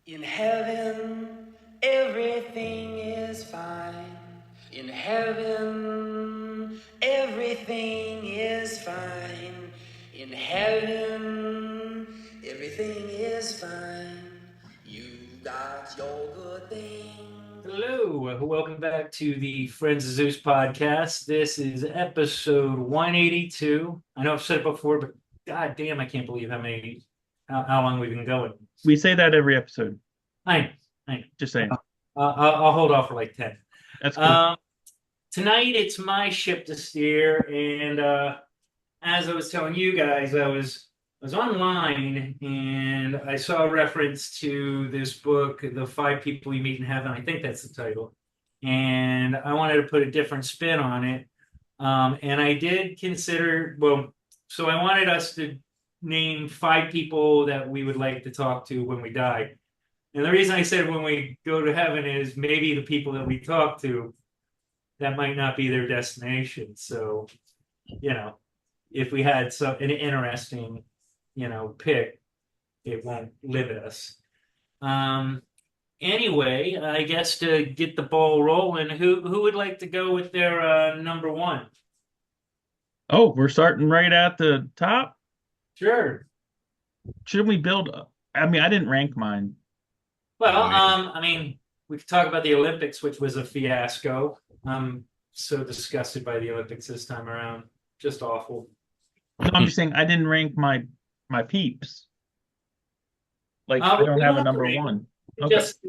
In heaven, everything is fine. In heaven, everything is fine. In heaven, everything is fine. You got your good thing. Hello, welcome back to the Friends of Zeus podcast. This is episode 182. I know I've said it before, but god damn, I can't believe how long we've been going. We say that every episode. I know. Just saying. I'll hold off for like 10. That's cool. Um, Tonight it's my ship to steer, and as I was telling you guys, I was online and I saw a reference to this book, The Five People You Meet in Heaven. I think that's the title, and I wanted to put a different spin on it. And I did consider, so I wanted us to name five people that we would like to talk to when we die. And the reason I said when we go to heaven is maybe the people that we talk to, that might not be their destination. So, if we had an interesting, pick, it won't limit us. Anyway, I guess to get the ball rolling, who would like to go with their number one? Oh, we're starting right at the top. Sure. Should we build up? I mean, I didn't rank mine. Well, we could talk about the Olympics, which was a fiasco. I'm so disgusted by the Olympics this time around. Just awful. No, I'm just saying I didn't rank my peeps. Like I don't We have don't a have to number rank them. one. Okay. Just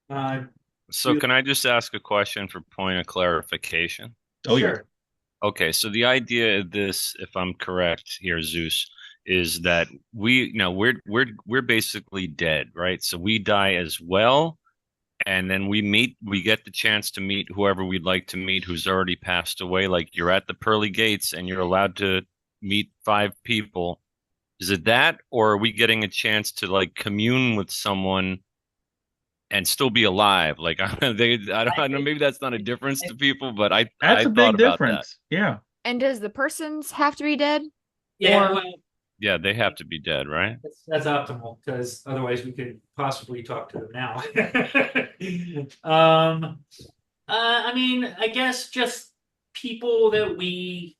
uh, So can I just ask a question for point of clarification? Oh yeah. sure. Okay, so the idea of this, if I'm correct here, Zeus, is that we're basically dead, right? So we die as well, and then we get the chance to meet whoever we'd like to meet who's already passed away. Like you're at the pearly gates and you're allowed to meet five people. Is it that, or are we getting a chance to like commune with someone and still be alive? Like I don't know, maybe that's not a difference to people, but I That's a thought big about that. difference. Yeah. And does the persons have to be dead? Yeah, Or- well, Yeah, they have to be dead, right? that's optimal because otherwise we could possibly talk to them now. I guess just people that we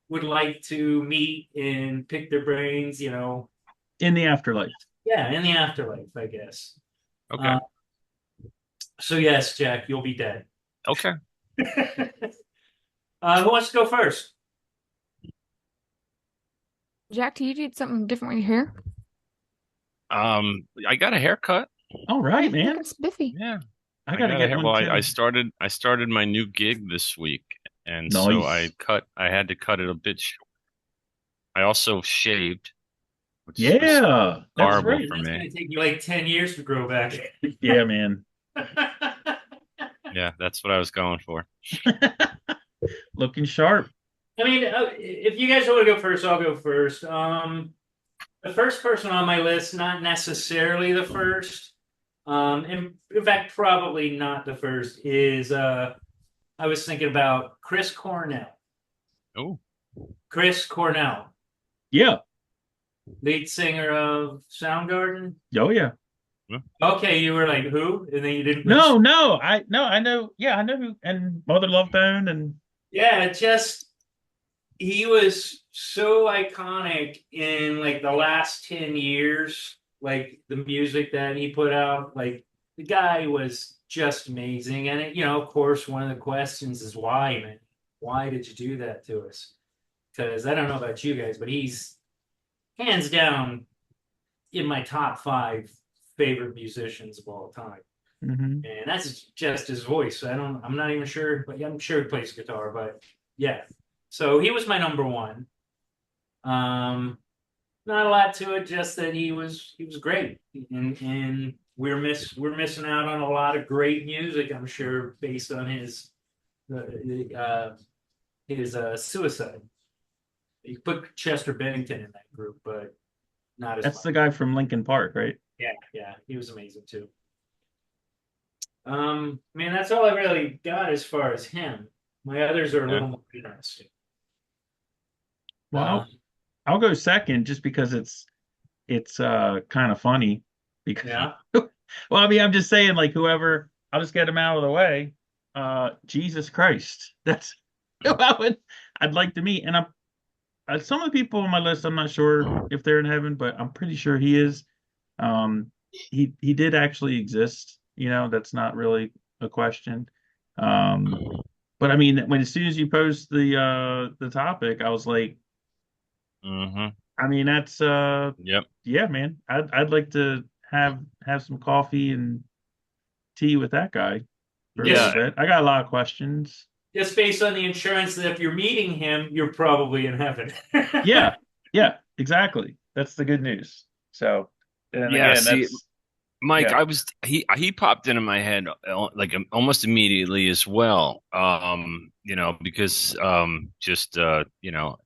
would like to meet and pick their brains, In the afterlife. yeah, in the afterlife, I guess. Okay. So yes, Jack, you'll be dead. Okay. Who wants to go first? Jack, do you do something different with your hair? I got a haircut. All right, man. Looking spiffy. Yeah. I gotta get one well, too. I started my new gig this week, and so Nice. I had to cut it a bit short. I also shaved, which was Yeah, that's horrible right. for It's me. going to take you like 10 years to grow back. Yeah, man. Yeah, that's what I was going for. Looking sharp. I mean, if you guys want to go first, I'll go first. The first person on my list, not necessarily the first, in fact, probably not the first, is I was thinking about Chris Cornell. Oh, Chris Cornell, Yeah. lead singer of Soundgarden. Oh yeah. Okay, you were like, who? And then you didn't. No, I know. Yeah, I know who. And Mother Love Bone and Yeah, he was so iconic in like the last 10 years, like the music that he put out. Like the guy was just amazing. And of course, one of the questions is why, man? Why did you do that to us? Because I don't know about you guys, but he's hands down in my top 5 favorite musicians of all time. Mhm. And that's just his voice. I'm not even sure, but I'm sure he plays guitar, but yeah. So he was my number one. Not a lot to it, just that he was great, and we're missing out on a lot of great music. I'm sure based on his suicide. You put Chester Bennington in that group, but not as That's much. the guy from Lincoln Park, right? Yeah, he was amazing too. Man, that's all I really got as far as him. My others are a little more interesting. Well, I'll go second just because it's kind of funny. Because Yeah. well, I mean, I'm just saying, like, whoever, I'll just get him out of the way. Jesus Christ, that's who I'd like to meet. And some of the people on my list, I'm not sure if they're in heaven, but I'm pretty sure he is. He did actually exist. That's not really a question. But I mean, as soon as you post the topic, I was like, Mm-hmm. I mean, that's Yep. yeah, man. I'd like to have some coffee and tea with that guy for a little Yeah. bit. I got a lot of questions. Just based on the insurance that if you're meeting him, you're probably in heaven. Yeah, yeah, exactly. That's the good news. So, and Yeah. again, See, that's Mike, yeah. he popped into my head like almost immediately as well. Because just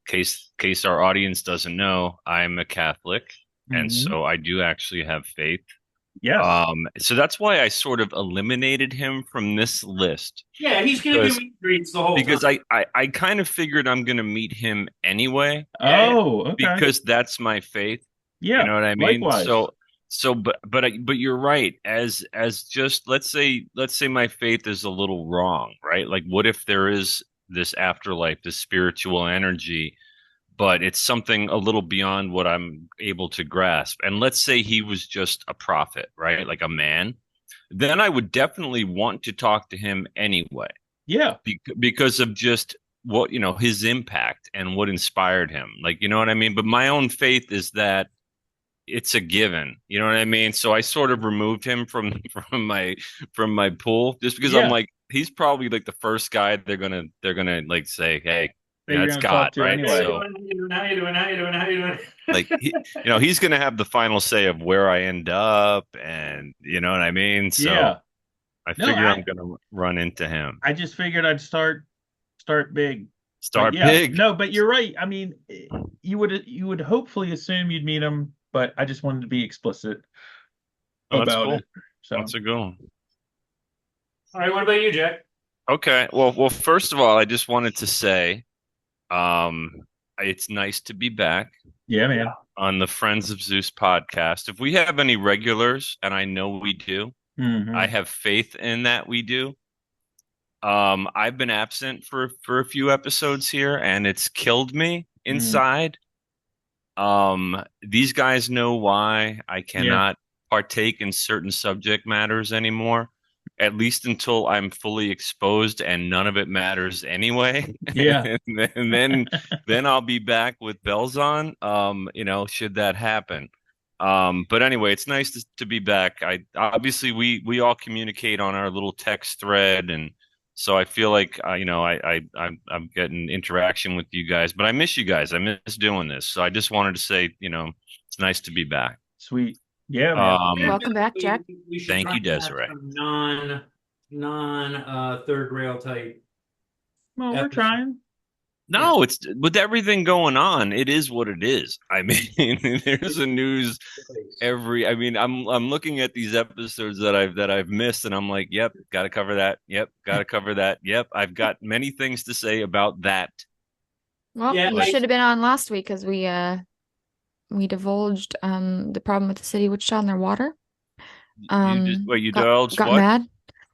case our audience doesn't know, I'm a Catholic, and Mhm. so I do actually have faith. Yes. So that's why I sort of eliminated him from this list Yeah, he's gonna do because meet and greets the whole time. because I kind of figured I'm gonna meet him anyway Yeah, Oh, okay. because that's my faith. You Yeah. know what I mean? Likewise. But you're right. As just let's say my faith is a little wrong, right? Like, what if there is this afterlife, this spiritual energy, but it's something a little beyond what I'm able to grasp? And let's say he was just a prophet, right? Like a man. Then I would definitely want to talk to him anyway Yeah. because of just what his impact and what inspired him. Like, you know what I mean? But my own faith is that it's a given. You know what I mean? So I sort of removed him from from my pool just because I'm Yeah. like, he's probably like the first guy they're gonna like say, hey, That you're it's gonna talk God, to right? how you anyway. So doing? How you doing? How you doing? How you doing? How you doing? like he's gonna have the final say of where I end up, and you know what I mean. So Yeah. I No, figure I'm gonna run into him. I just figured I'd start big. But Start yeah, big. no, but you're right. I mean, you would hopefully assume you'd meet him, but I just wanted to be explicit Oh, that's about cool. it. So That's a good one. All right, what about you, Jack? Okay. Well, first of all, I just wanted to say, um, it's nice to be back yeah, man. on the Friends of Zeus podcast. If we have any regulars, and I know we do, I Hmm. have faith in that we do. I've been absent for a few episodes here, and it's killed me Mm. inside. These guys know why I Yeah, cannot partake in certain subject matters anymore, at least until I'm fully exposed and none of it matters anyway. yeah, And then I'll be back with bells on, should that happen. But anyway, it's nice to be back. I obviously we all communicate on our little text thread, and so I feel like I'm getting interaction with you guys, but I miss you guys. I miss doing this. So I just wanted to say, it's nice to be back. sweet. Yeah, man. Um, Welcome back, Jack. We should Thank try you, to have Desiree. some non third rail type Well, we're episode. trying. Yeah. No, it's with everything going on. It is what it is. I mean, there's a news every. I mean, I'm looking at these episodes that I've missed, and I'm like, yep, got to cover that. Yep, got to cover that. Yep, I've got many things to say about that. Well, Yeah, you should have been on last week because we divulged the problem with the city of Wichita and their water. You Got divulged got what? mad.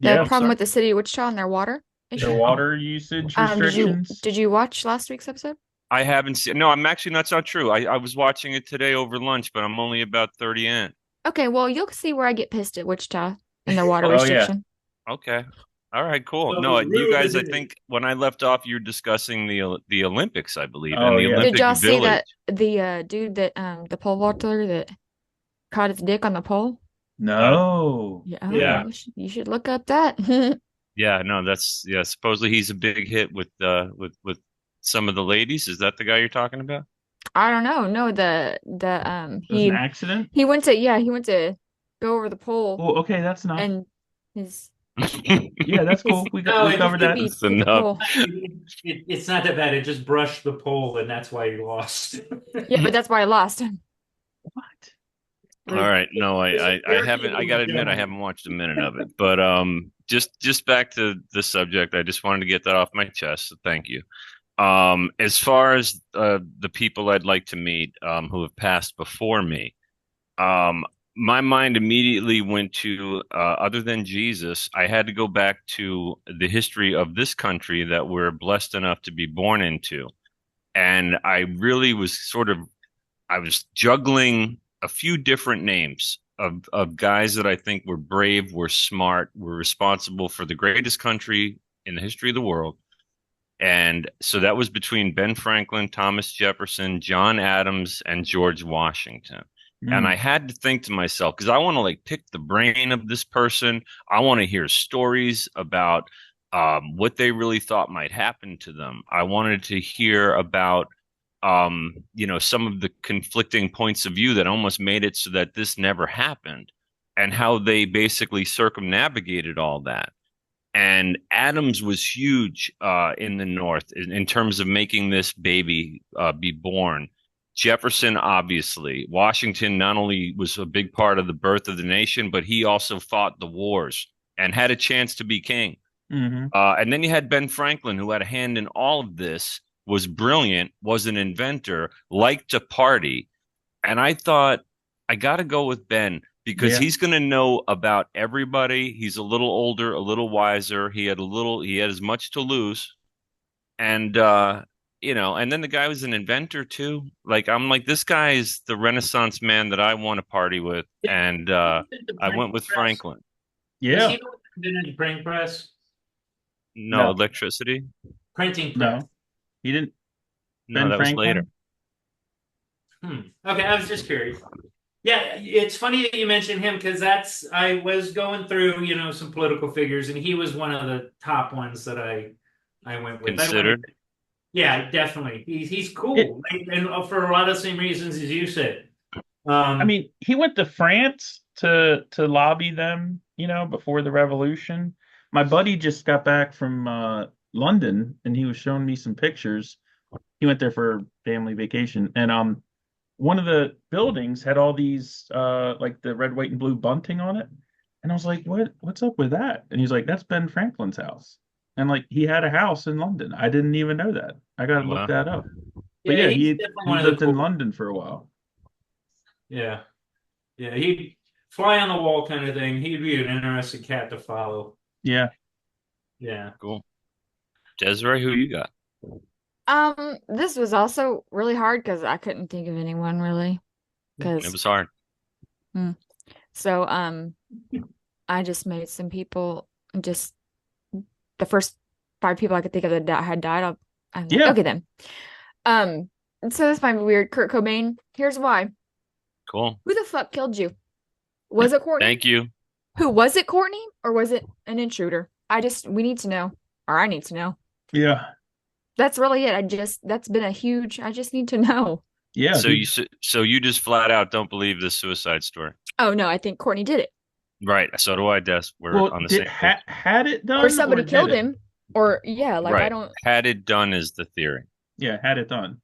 The Yeah, problem sorry. with the city of Wichita and their water their issue. water usage Did you restrictions. did you watch last week's episode? I haven't seen. No, I'm actually that's not true. I was watching it today over lunch, but I'm only about 30 in. Okay, well, you'll see where I get pissed at Wichita and their water Oh, yeah. restriction. Okay. All right, cool. So No, it's you guys, I rude. think when I left off, you were discussing the Olympics, I believe, Oh, and the yeah. Olympic Did y'all see Village. that the dude that the pole vaulter that caught his dick on the pole? No. Yeah, Yeah. you should look up that. Yeah, no, that's supposedly he's a big hit with some of the ladies. Is that the guy you're talking about? I don't know. No, the It was an accident. he went to go over the pole Oh, okay, that's enough. and his Yeah, that's cool. We No, it covered that. he That's hit the enough. pole. It's not that bad. It just brushed the pole, and that's why he lost. Yeah, but that's why I lost. What? All right, no, I haven't. I gotta admit, I haven't watched a minute of it. But just back to the subject. I just wanted to get that off my chest. So thank you. As far as the people I'd like to meet, who have passed before me, my mind immediately went to other than Jesus, I had to go back to the history of this country that we're blessed enough to be born into. And I really was I was juggling a few different names of guys that I think were brave, were smart, were responsible for the greatest country in the history of the world. And so that was between Ben Franklin, Thomas Jefferson, John Adams, and George Washington. And I Mm. had to think to myself, because I want to like pick the brain of this person. I want to hear stories about what they really thought might happen to them. I wanted to hear about, some of the conflicting points of view that almost made it so that this never happened and how they basically circumnavigated all that. And Adams was huge in the North in terms of making this baby be born. Jefferson, obviously. Washington not only was a big part of the birth of the nation, but he also fought the wars and had a chance to be king. Hmm. And then you had Ben Franklin, who had a hand in all of this, was brilliant, was an inventor, liked to party. And I thought, I got to go with Ben because Yeah. he's going to know about everybody. He's a little older, a little wiser. He had as much to lose. And, and then the guy was an inventor too. Like, I'm like, this guy is the Renaissance man that I want to party with. And The I printing went with press. Franklin. Was Yeah. he the one who invented the printing press? No, No. electricity. Printing press. No. He didn't. No, Ben that was later. Franklin. Okay, I was just curious. Yeah, it's funny that you mentioned him because I was going through, some political figures, and he was one of the top ones that I went with. Considered. Yeah, definitely. He's It, cool, and for a lot of the same reasons as you said. I mean, he went to France to lobby them, before the revolution. My buddy just got back from London, and he was showing me some pictures. He went there for family vacation, and one of the buildings had all these like the red, white, and blue bunting on it. And I was like, what's up with that? And he's like, that's Ben Franklin's house. And like he had a house in London. I didn't even know that. I gotta look Well, that up. But Yeah, yeah, he's he definitely he one of the lived in cool. London for a while. Yeah, yeah, he'd fly on the wall kind of thing. He'd be an interesting cat to follow. Yeah. Yeah. cool. Desiree, who you got? This was also really hard because I couldn't think of anyone really. It Because was hard. so I just made some people just the first 5 people I could think of that had died. I'm like, Yeah. okay then. So this might be weird. Kurt Cobain. Here's why. Cool. Who the fuck killed you? Was it Courtney? Thank you. Who was it, Courtney, or was it an intruder? We need to know, or I need to know. Yeah. That's really it. That's been a huge. I just need to know. Yeah. So you just flat out don't believe this suicide story, Oh no, I think Courtney did it, right? So do I, Des. We're well, on the same page. had it done or somebody did killed it? him, or yeah, like I Right. don't. Had it done is the theory. Yeah, had it done.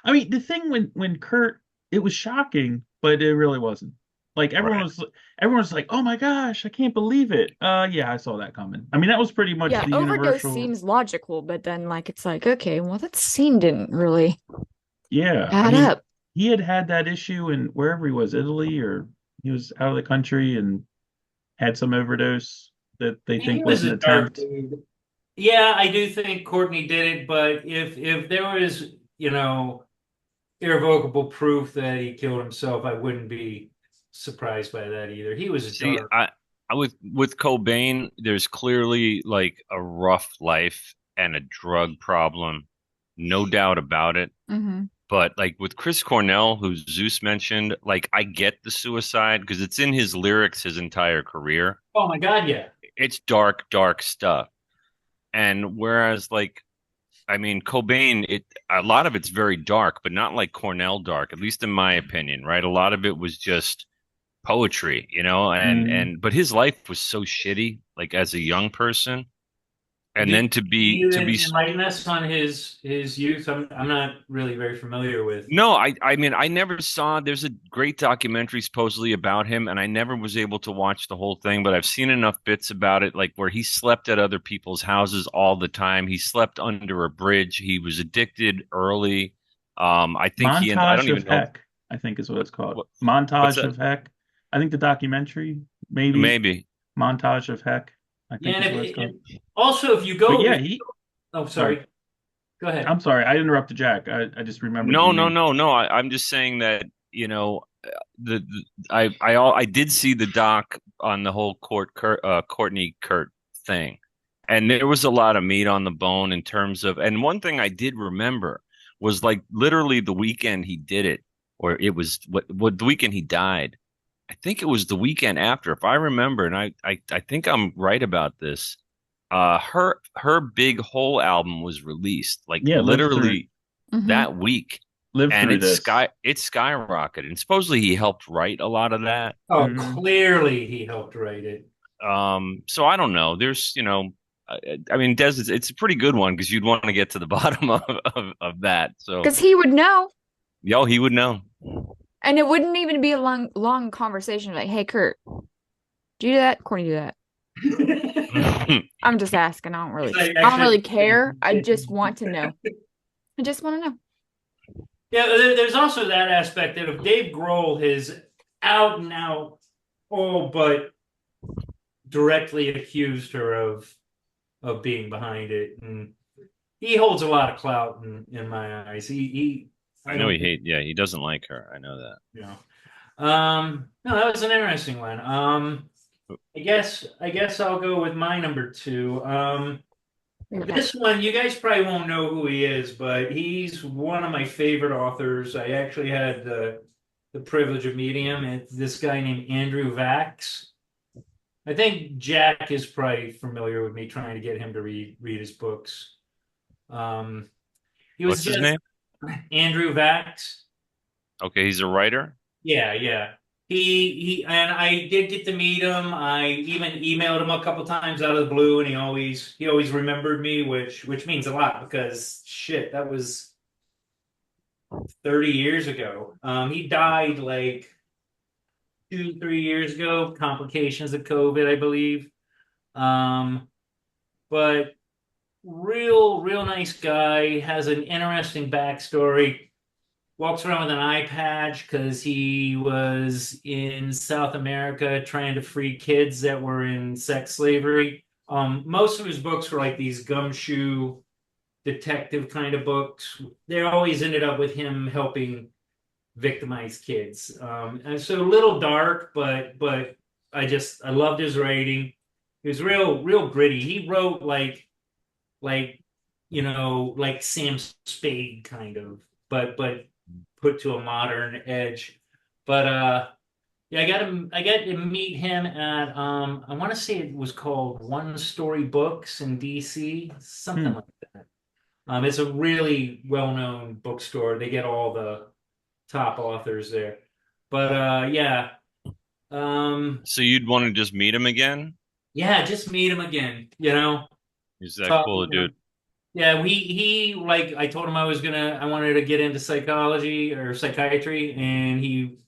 I mean, the thing when Kurt, it was shocking, but it really wasn't. Like everyone was like, "Oh my gosh, I can't believe it." Yeah, I saw that coming. I mean, that was pretty much Yeah, the overdose universal. seems logical, but then like it's like okay, well that scene didn't really Yeah, I add mean, up. he had that issue in wherever he was, Italy, or he was out of the country and had some overdose that they He think was was an a dark attempt. dude. Yeah, I do think Courtney did it, but if there was, irrevocable proof that he killed himself, I wouldn't be surprised by that either. He was a See, dark. I with Cobain, there's clearly like a rough life and a drug problem, no doubt about it. Mm-hmm. But like with Chris Cornell, who Zeus mentioned, like I get the suicide because it's in his lyrics his entire career. Oh my God, yeah. It's dark, dark stuff. And whereas like I mean Cobain, a lot of it's very dark, but not like Cornell dark, at least in my opinion, right? A lot of it was just poetry, but his life was so shitty, like as a young person. And then Can you enlighten us on his youth? I'm not really very familiar with. No, I mean I never saw. There's a great documentary supposedly about him, and I never was able to watch the whole thing, but I've seen enough bits about it, like where he slept at other people's houses all the time. He slept under a bridge. He was addicted early. I think I Montage don't even of know Heck, I think is what it's called. what's Montage that. of Heck. I think the documentary, maybe Maybe. Montage of Heck, I Yeah, think is what it's called. also if you But go, yeah, oh, sorry. sorry, go ahead. I'm sorry. I interrupted Jack. I just remembered No, you no, may. no, no. I'm just saying that, I did see the doc on the whole Courtney Kurt thing, and there was a lot of meat on the bone in terms of. And one thing I did remember was like literally the weekend he did it, or it was what the weekend he died. I think it was the weekend after, if I remember, and I think I'm right about this. Her big whole album was released like Yeah, literally Hmm. that week, live and through this. it skyrocketed, and supposedly he helped write a lot of that. Oh, Hmm. clearly he helped write it. So I don't know. There's, I mean, Des, it's a pretty good one because you'd want to get to the bottom of that. So, Because he would know. yo, he would know. And it wouldn't even be a long conversation like, hey, Kurt, do you do that? Courtney, do that. I'm just asking. It's like I don't actually, really care. I just want to know. I just want to know. yeah. There's also that aspect that if Dave Grohl has out and out all but directly accused her of being behind it, and he holds a lot of clout in my eyes. I I know don't, he doesn't like her. I know that. you know. No, that was an interesting one. I guess I'll go with my number two. Okay. This one, you guys probably won't know who he is, but he's one of my favorite authors. I actually had the privilege of meeting him. It's this guy named Andrew Vax. I think Jack is probably familiar with me trying to get him to read his books. Um, he was What's his just name? Andrew Vax. Okay, he's a writer. Yeah, yeah. He and I did get to meet him. I even emailed him a couple times out of the blue, and he always remembered me, which means a lot because shit, that was 30 years ago. He died like 2, 3 years ago, complications of COVID, I believe. But real nice guy, has an interesting backstory. Walks around with an eye patch because he was in South America trying to free kids that were in sex slavery. Most of his books were like these gumshoe detective kind of books. They always ended up with him helping victimized kids. And so a little dark, but I loved his writing. He was real gritty. He wrote like like Sam Spade kind of, but put to a modern edge. But yeah, I got to meet him at I want to say it was called One Story Books in DC, something Hmm. like that. It's a really well-known bookstore. They get all the top authors there. But yeah. So you'd want to just meet him again? Yeah, just meet him again. He's that Talk cool a with him. dude. Yeah, he like I told him I wanted to get into psychology or psychiatry, and he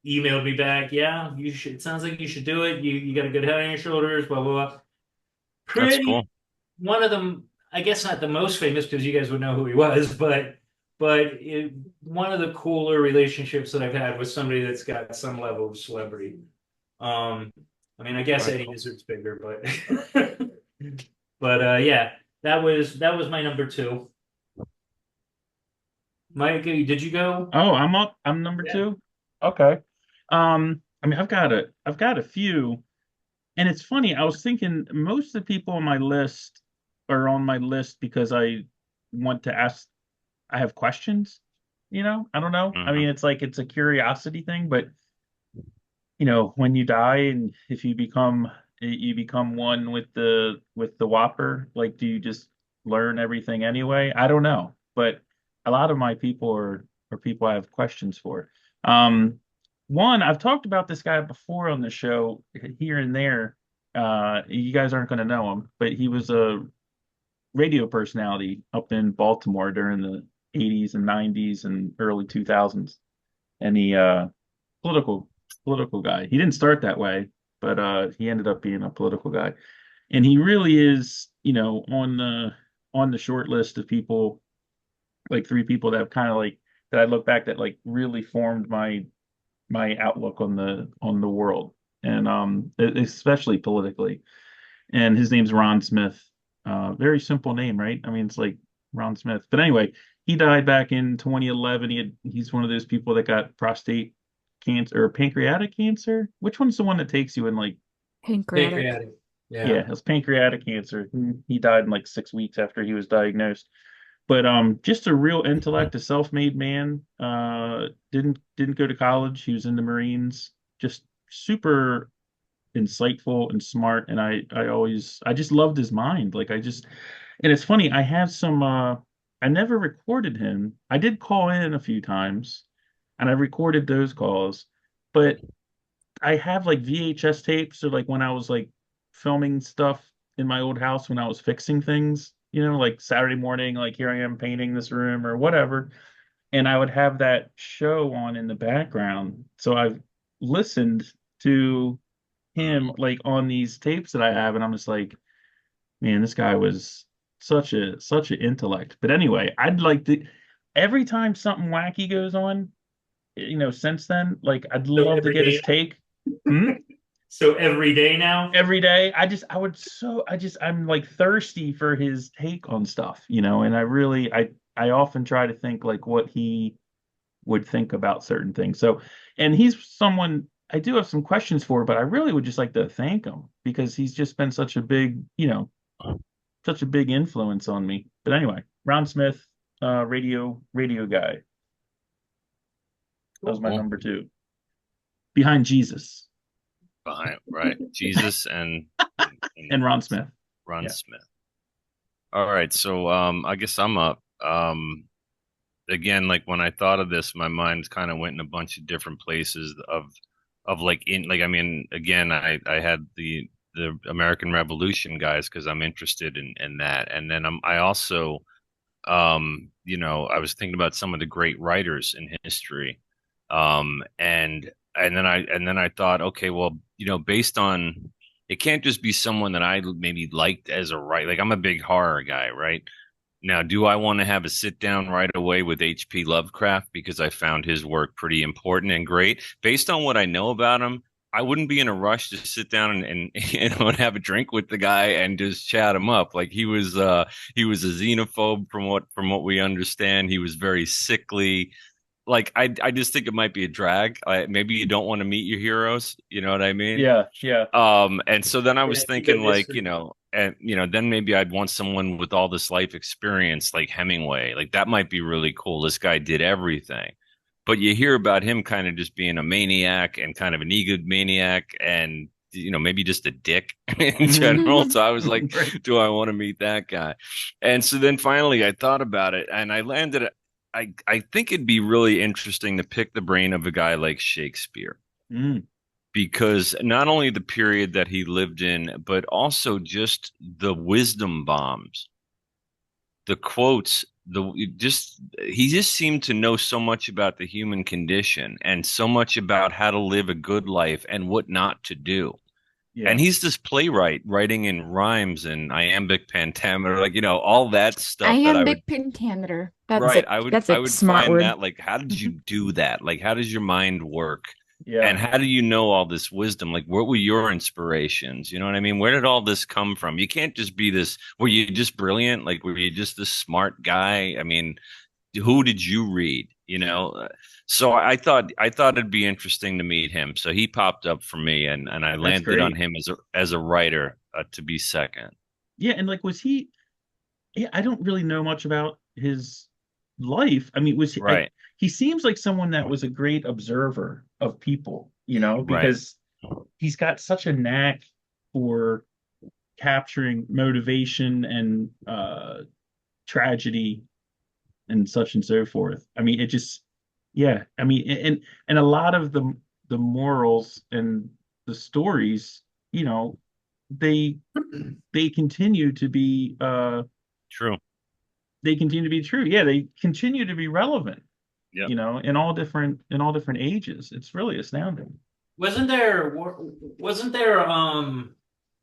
emailed me back. Yeah, you should. It sounds like you should do it. You got a good head on your shoulders. Blah blah blah. That's Pretty cool. one of them. I guess not the most famous because you guys would know who he was, but one of the cooler relationships that I've had with somebody that's got some level of celebrity. Um, I mean, I guess That's Eddie cool. Izzard's bigger, but but yeah, that was my number two. Mike, did you go? Oh, I'm up. I'm number Yeah. two. Okay. I mean, I've got a few, and it's funny. I was thinking most of the people on my list are on my list because I want to ask. I have questions. I don't know. I Hmm. mean, it's like it's a curiosity thing, but when you die and if you become one with the Whopper, like, do you just learn everything anyway? I don't know, but a lot of my people are people I have questions for. Um, One, I've talked about this guy before on the show here and there. You guys aren't going to know him, but he was a radio personality up in Baltimore during the 80s and 90s and early 2000s, and he political political guy. He didn't start that way, but he ended up being a political guy. And he really is, on the short list of people, like three people that have kind of like that I look back that like really formed my my outlook on the world, and especially politically. And his name's Ron Smith. Very simple name, right? I mean, it's like Ron Smith. But anyway, he died back in 2011. He's one of those people that got prostate cancer or pancreatic cancer. Which one's the one that takes you in like, Pancreatic. Pancreatic. yeah, Yeah. it was pancreatic cancer. He died in like 6 weeks after he was diagnosed. But just a real intellect, a self-made man. Didn't go to college. He was in the Marines. Just super insightful and smart. And I just loved his mind. And it's funny, I have some I never recorded him. I did call in a few times and I recorded those calls, but I have like VHS tapes or like when I was like filming stuff in my old house when I was fixing things, like Saturday morning, like here I am painting this room or whatever. And I would have that show on in the background. So I've listened to him like on these tapes that I have, and I'm just like, man, this guy was such an intellect. But anyway, I'd like to every time something wacky goes on, since then, like I'd So love to every get day. his take. Hmm? So every day now. Every day. I'm like thirsty for his take on stuff, and I often try to think like what he would think about certain things. So, and he's someone I do have some questions for, but I really would just like to thank him because he's just been such a big influence on me. But anyway, Ron Smith, radio guy. That was my Cool. number two. Behind Jesus Behind, right. Jesus and Ron Smith. Ron Yeah. Smith. All right. So I guess I'm up. Again, like when I thought of this, my mind kind of went in a bunch of different places of like I mean, again, I had the American Revolution guys because I'm interested in that. And then I also I was thinking about some of the great writers in history. And then I thought, okay, well, based on it can't just be someone that I maybe liked as a writer. Like I'm a big horror guy, right? Now, do I want to have a sit down right away with H.P. Lovecraft because I found his work pretty important and great? Based on what I know about him, I wouldn't be in a rush to sit down and and have a drink with the guy and just chat him up. Like he was a xenophobe from what we understand. He was very sickly. Like I just think it might be a drag. Maybe you don't want to meet your heroes. You know what I mean? Yeah, yeah. And so then I Yeah, was it's a good thinking like, history. and then maybe I'd want someone with all this life experience like Hemingway. Like that might be really cool. This guy did everything. But you hear about him kind of just being a maniac and kind of an egomaniac and maybe just a dick in general. So I was like, Right. do I want to meet that guy? And so then finally I thought about it and I landed I think it'd be really interesting to pick the brain of a guy like Shakespeare Mm. because not only the period that he lived in, but also just the wisdom bombs, the quotes, he just seemed to know so much about the human condition and so much about how to live a good life and what not to do. Yeah. And he's this playwright writing in rhymes and iambic pentameter, like all that stuff that I would Iambic pentameter. right. That's I a would smart find word. that like how did you do that? Like how does your mind work? And Yeah. how do you know all this wisdom? Like, what were your inspirations? You know what I mean? Where did all this come from? You can't just be this. Were you just brilliant? Like, were you just this smart guy? I mean, who did you read? So I thought it'd be interesting to meet him. So he popped up for me, and I That's landed on great. him as a writer to be second. Yeah, and like was he yeah, I don't really know much about his life. I mean, Right, he seems like someone that was a great observer of people, right, because he's got such a knack for capturing motivation and tragedy and such and so forth. I mean, it just yeah, I mean and a lot of the morals and the stories, they they continue to be true. true. Yeah, they continue to be relevant, Yep. in all different ages. It's really astounding. Wasn't there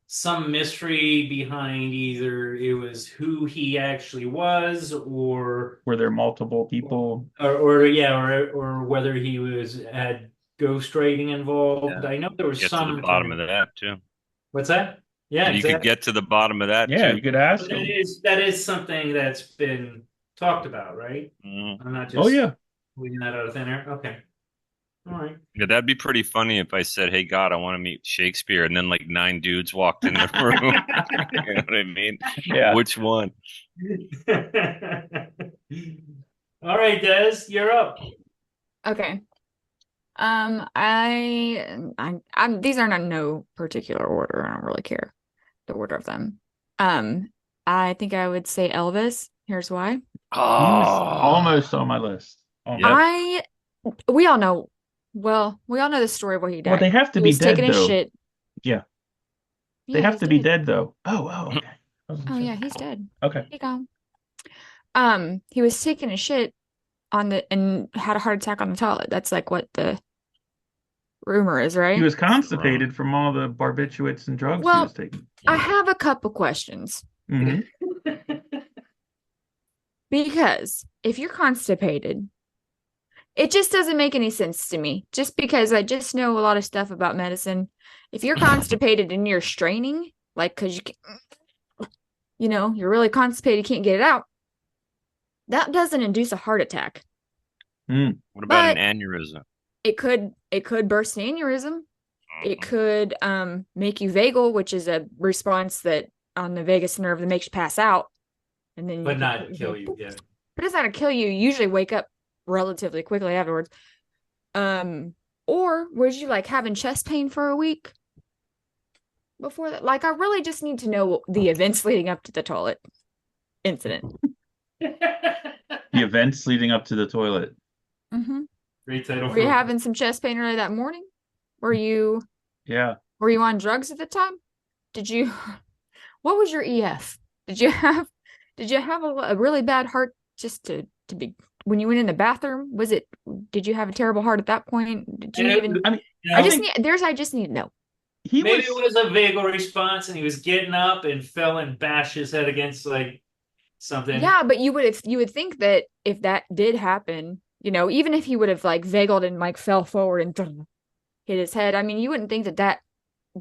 some mystery behind either it was who he actually was Were there multiple people? or yeah or whether he had ghostwriting involved. Yeah. I know there was Get to some the bottom kind of that too. What's that? Yeah, You could exactly. get to the bottom of that Yeah, too. you could ask But him. that is something that's been talked about, right? Mhm. I'm not Oh just yeah. leaving that out of thin air. Okay. All right. Yeah, that'd be pretty funny if I said, "Hey God, I want to meet Shakespeare," and then like 9 dudes walked in the room. You know what I mean? Yeah. Which one? All right, Des, you're up. Okay. These are not in no particular order. I don't really care the order of them. I think I would say Elvis. Here's why. He was Oh, almost on my list. Almost. Yep. We all know. Well, we all know the story of where he died. Well, they have to He be was taking dead his though. shit. Yeah. They Yeah, have he's to be dead. dead though. Oh, okay. Oh yeah, he's dead. Okay. He gone. He was taking a shit and had a heart attack on the toilet. That's like what the rumor is, right? He was constipated from all the barbiturates and drugs he Well, was taking. I have a couple questions. hmm Because if you're constipated, it just doesn't make any sense to me. Just because I just know a lot of stuff about medicine. If you're constipated and you're straining, like because you're really constipated, can't get it out, that doesn't induce a heart attack. Mm. What about But an aneurysm? it could burst an aneurysm. It could make you vagal, which is a response that on the vagus nerve that makes you pass out. And then But not kill you, yeah. But it's not to kill you. You usually wake up relatively quickly afterwards. Or was you like having chest pain for a week before that? Like, I really just need to know the events leading up to the toilet incident. The events leading up to the toilet. Mm-hmm. Great title. Were you having some chest pain early that morning? Were you on drugs at the time? What was your EF? Did you have a really bad heart just to be when you went in the bathroom? Did you have a terrible heart at that point? Did you even I just need to know. Maybe it was a vagal response and he was getting up and fell and bashed his head against like something. Yeah, but you would think that if that did happen, even if he would have like vagaled and like fell forward and hit his head, I mean, you wouldn't think that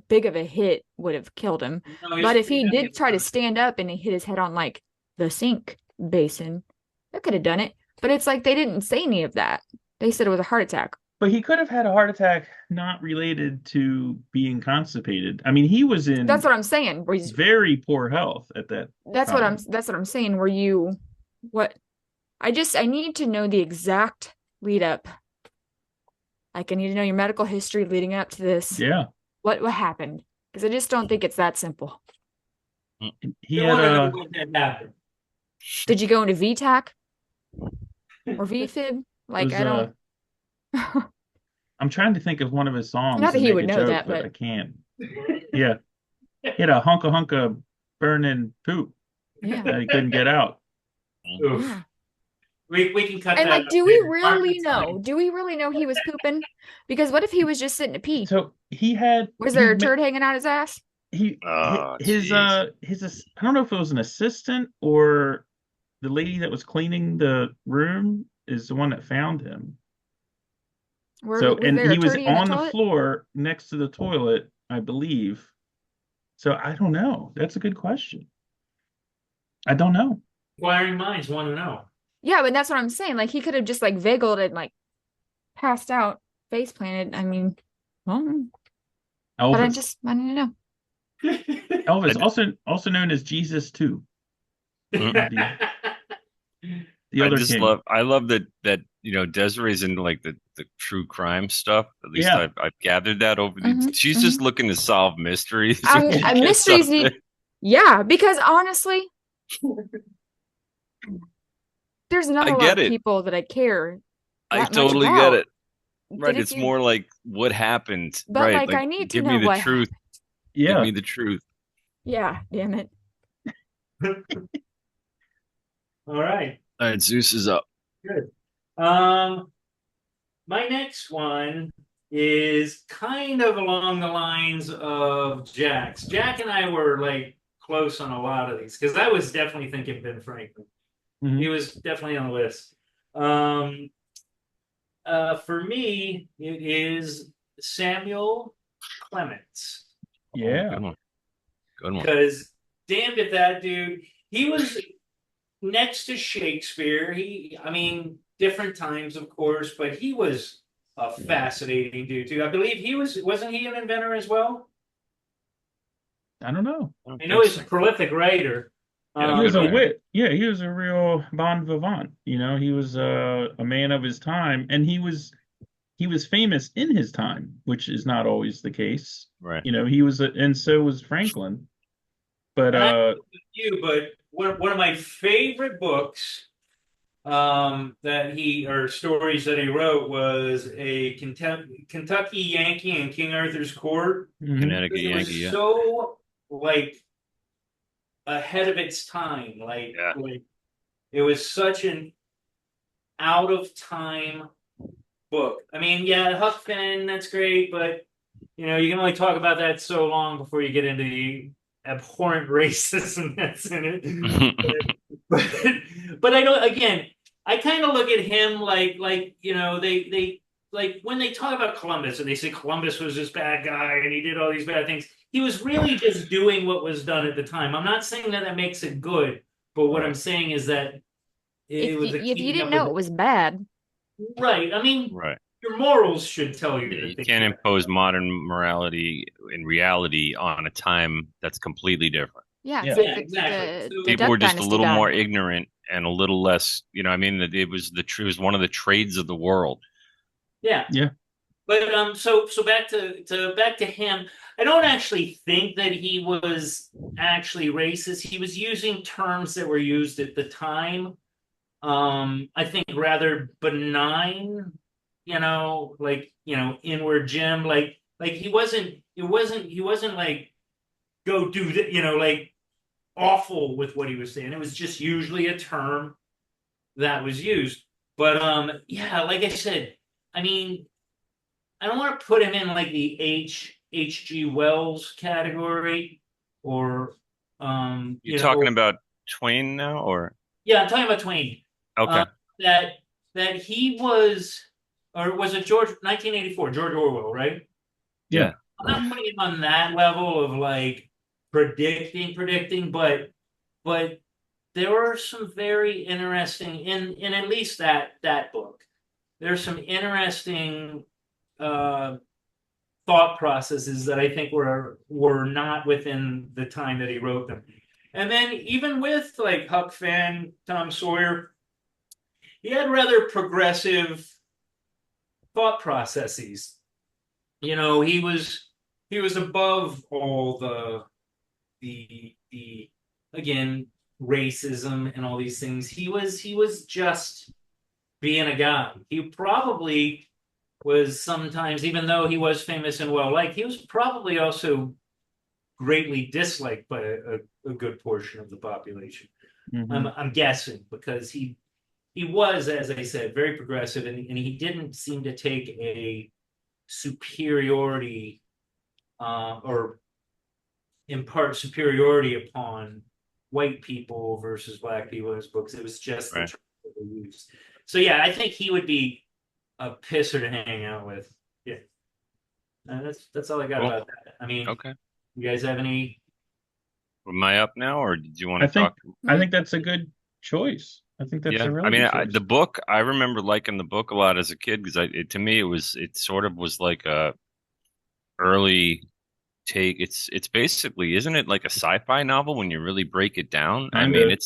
big of a hit would have killed him. No, but if he did try to stand up and he hit his head on like the sink basin, that could have done it. But it's like they didn't say any of that. They said it was a heart attack. But he could have had a heart attack not related to being constipated. I mean, he was in That's what I'm saying. very poor health at that That's time. what I'm saying. I need to know the exact lead up. Like I need to know your medical history leading up to this. Yeah. What happened? Because I just don't think it's that simple. He had Did you go into VTAC or VFib? Like I don't. I'm trying to think of one of his songs. Not that he would know joke, that, but I can't. Yeah. He had a hunka burning poop that he couldn't get out. Yeah. We can cut and that. And like, do we really know? Do we really know he was pooping? Because what if he was just sitting to pee? So was there a turd hanging out his ass? I don't know if it was an assistant or the lady that was cleaning the room is the one that found him. He was on the floor next to the toilet, I believe. So I don't know. That's a good question. I don't know. Inquiring minds want to know. Yeah, but that's what I'm saying. Like he could have just like vagaled and like passed out, face planted. I mean, well, but I need to know. Elvis, also known as Jesus too. I love that Desiree's into like the true crime stuff. At least I've gathered that over she's just looking to solve mysteries. Mysteries because honestly, there's not a lot of people that I care. I totally get it. Right, it's more like what happened. But right, like I need to know give me the truth. Yeah, give me the truth. Yeah, damn it. All right, Zeus is up. Good. My next one is kind of along the lines of Jack's. Jack and I were like close on a lot of these because I was definitely thinking Ben Franklin. Mm-hmm. He was definitely on the list. For me, it is Samuel Clemens. Yeah. Good one. Good one. Because damned if that dude, he was next to Shakespeare. I mean, different times, of course, but he was a fascinating dude too. I believe wasn't he an inventor as well? I don't know. I know he's a prolific writer. Yeah, He was good a writer. wit. Yeah, he was a real bon vivant. He was a man of his time, and he was famous in his time, which is not always the case. Right. He was, and so was Franklin. But And I don't know about you, but one of my favorite books that or stories that he wrote was a Kentucky Yankee in King Arthur's Court. Connecticut It was Yankee. Yeah. so like ahead of its time. Like it was such an out of time book. I mean, yeah, Huck Finn, that's great, but you can only talk about that so long before you get into the abhorrent racism that's in it. but I don't. Again, I kind of look at him like they like when they talk about Columbus and they say Columbus was this bad guy and he did all these bad things. He was really just doing what was done at the time. I'm not saying that makes it good, but what I'm saying is that it was if you didn't know it was bad. Right. I mean, right. Your morals should tell you You that can't impose modern morality in reality on a time that's completely different. Yeah, exactly. People were just a little more ignorant and a little less, I mean, it was one of the trades of the world. Yeah. Yeah. But so back to him. I don't actually think that he was actually racist. He was using terms that were used at the time. I think rather benign, inward Jim, like he wasn't like go do that, like awful with what he was saying. It was just usually a term that was used. But yeah, like I said, I mean, I don't want to put him in like the H.G. Wells category or You're talking about Twain now, or? Yeah, I'm talking about Twain. Okay. That he was, or was it 1984, George Orwell, right? Yeah. I'm not putting him on that level of like predicting, but there were some very interesting in at least that book. There's some interesting thought processes that I think were not within the time that he wrote them. And then even with like Huck Finn, Tom Sawyer, he had rather progressive thought processes. He was above all the again racism and all these things. He was just being a guy. He probably was sometimes, even though he was famous and well liked, he was probably also greatly disliked by a good portion of the population. Mm-hmm. I'm guessing because he was, as I said, very progressive, and he didn't seem to take a superiority or impart superiority upon white people versus black people in his books. It was just the term that they used. So yeah, I think he would be a pisser to hang out with. Yeah, that's all I got about that. I mean, okay. You guys have any? Am I up now, or did you want to talk? I think that's a good choice. I think that's a really good choice. The book, I remember liking the book a lot as a kid because to me it sort of was like a early take. It's basically, isn't it like a sci-fi novel when you really break it down? I mean,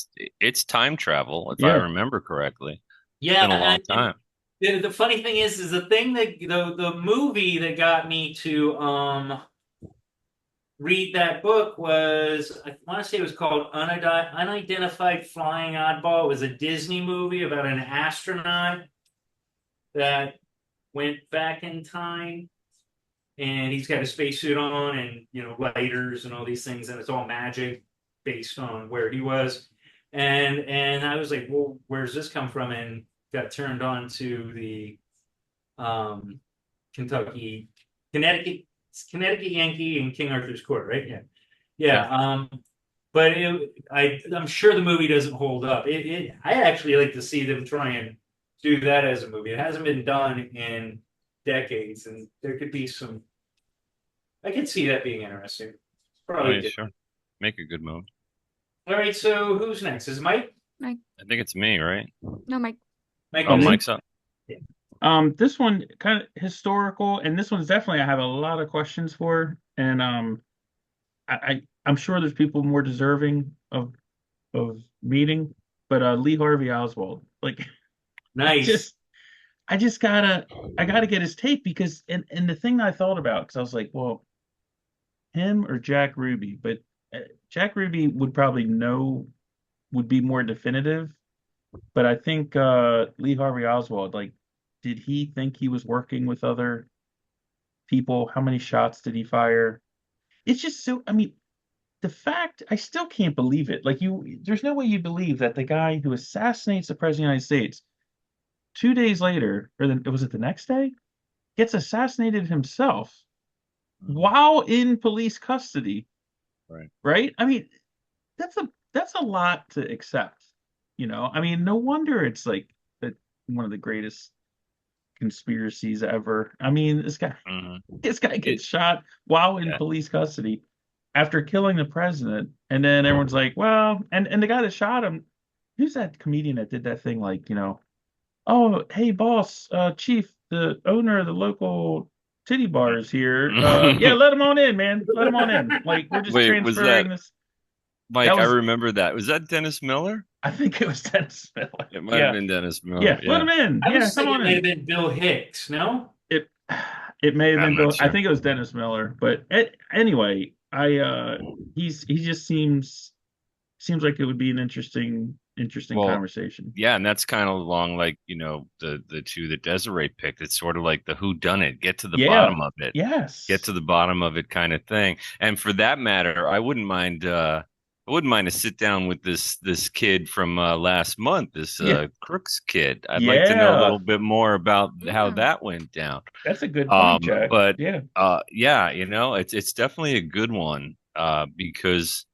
it's time travel if I remember correctly. Yeah, it's been a long time. The funny thing is the thing that the movie that got me to read that book was, I want to say it was called Unidentified Flying Oddball. It was a Disney movie about an astronaut that went back in time, and he's got a spacesuit on and lighters and all these things, and it's all magic based on where he was. And I was like, well, where's this come from? And got turned on to the Connecticut Yankee in King Arthur's Court, right? Yeah. But I'm sure the movie doesn't hold up. I actually like to see them try and do that as a movie. It hasn't been done in decades, and there could be some. I could see that being interesting. Probably. Sure. Make a good movie. All right, so who's next? Is it Mike? Mike. I think it's me, right? No, Mike. Mike's up. Yeah. This one kind of historical, and this one's definitely I have a lot of questions for, and I'm sure there's people more deserving of meeting, but Lee Harvey Oswald, like, nice. I gotta get his take because, and the thing I thought about, because I was like, well, him or Jack Ruby, but Jack Ruby would be more definitive, but I think Lee Harvey Oswald, like, did he think he was working with other people? How many shots did he fire? It's just so, I mean, the fact, I still can't believe it. Like, there's no way you believe that the guy who assassinates the president of the United States 2 days later, was it the next day, gets assassinated himself while in police custody. Right? I mean, that's a lot to accept. I mean, no wonder it's like one of the greatest conspiracies ever. I mean, this guy gets shot while in police custody after killing the president, and then everyone's like, well, and the guy that shot him, who's that comedian that did that thing, like, oh, hey boss, chief, the owner of the local titty bar is here. Yeah, let him on in, man. Let him on in. Like, we're just transferring this. Mike, I remember that. Was that Dennis Miller? I think it was Dennis Miller. It might have been Dennis Miller. Yeah, let him in. I was thinking it may have been Bill Hicks, no? It may have been Bill. Sure. I think it was Dennis Miller. But anyway, he just seems like it would be an interesting conversation. Yeah, and that's kind of along, like, the two that Desiree picked. It's sort of like the who done it, get to the bottom of it. Yes. Get to the bottom of it kind of thing. And for that matter, I wouldn't mind a sit down with this kid from last month, this Crooks kid. I'd like to know a little bit more about how that went down. That's a good point, Jack. But it's definitely a good one because,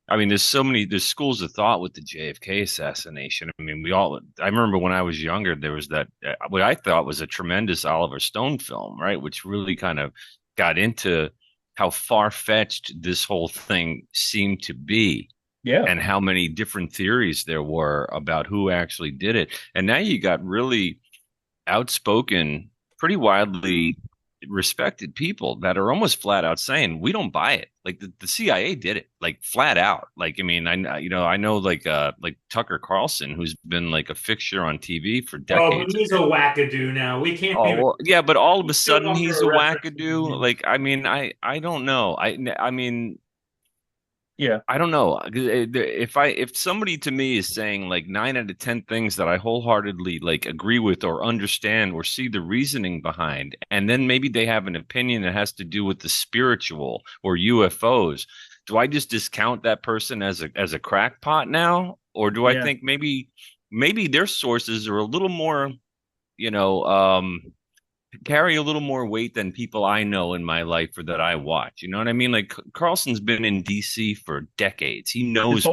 I mean, there's schools of thought with the JFK assassination. I mean, I remember when I was younger, there was that, what I thought was a tremendous Oliver Stone film, right? Which really kind of got into how far-fetched this whole thing seemed to be. Yeah. And how many different theories there were about who actually did it. And now you got really outspoken, pretty widely respected people that are almost flat out saying, we don't buy it. Like the CIA did it, like, flat out. Like, I mean, I know like Tucker Carlson, who's been like a fixture on TV for decades. Oh, he's a wackadoo now. We can't. Yeah, but all of a sudden he's a wackadoo. Like, I mean, I don't know. I mean, yeah, I don't know. If somebody to me is saying like 9 out of 10 things that I wholeheartedly like agree with or understand or see the reasoning behind, and then maybe they have an opinion that has to do with the spiritual or UFOs, do I just discount that person as a crackpot now, or do I think maybe their sources are a little more, carry a little more weight than people I know in my life or that I watch? You know what I mean? Like, Carlson's been in DC for decades. He knows his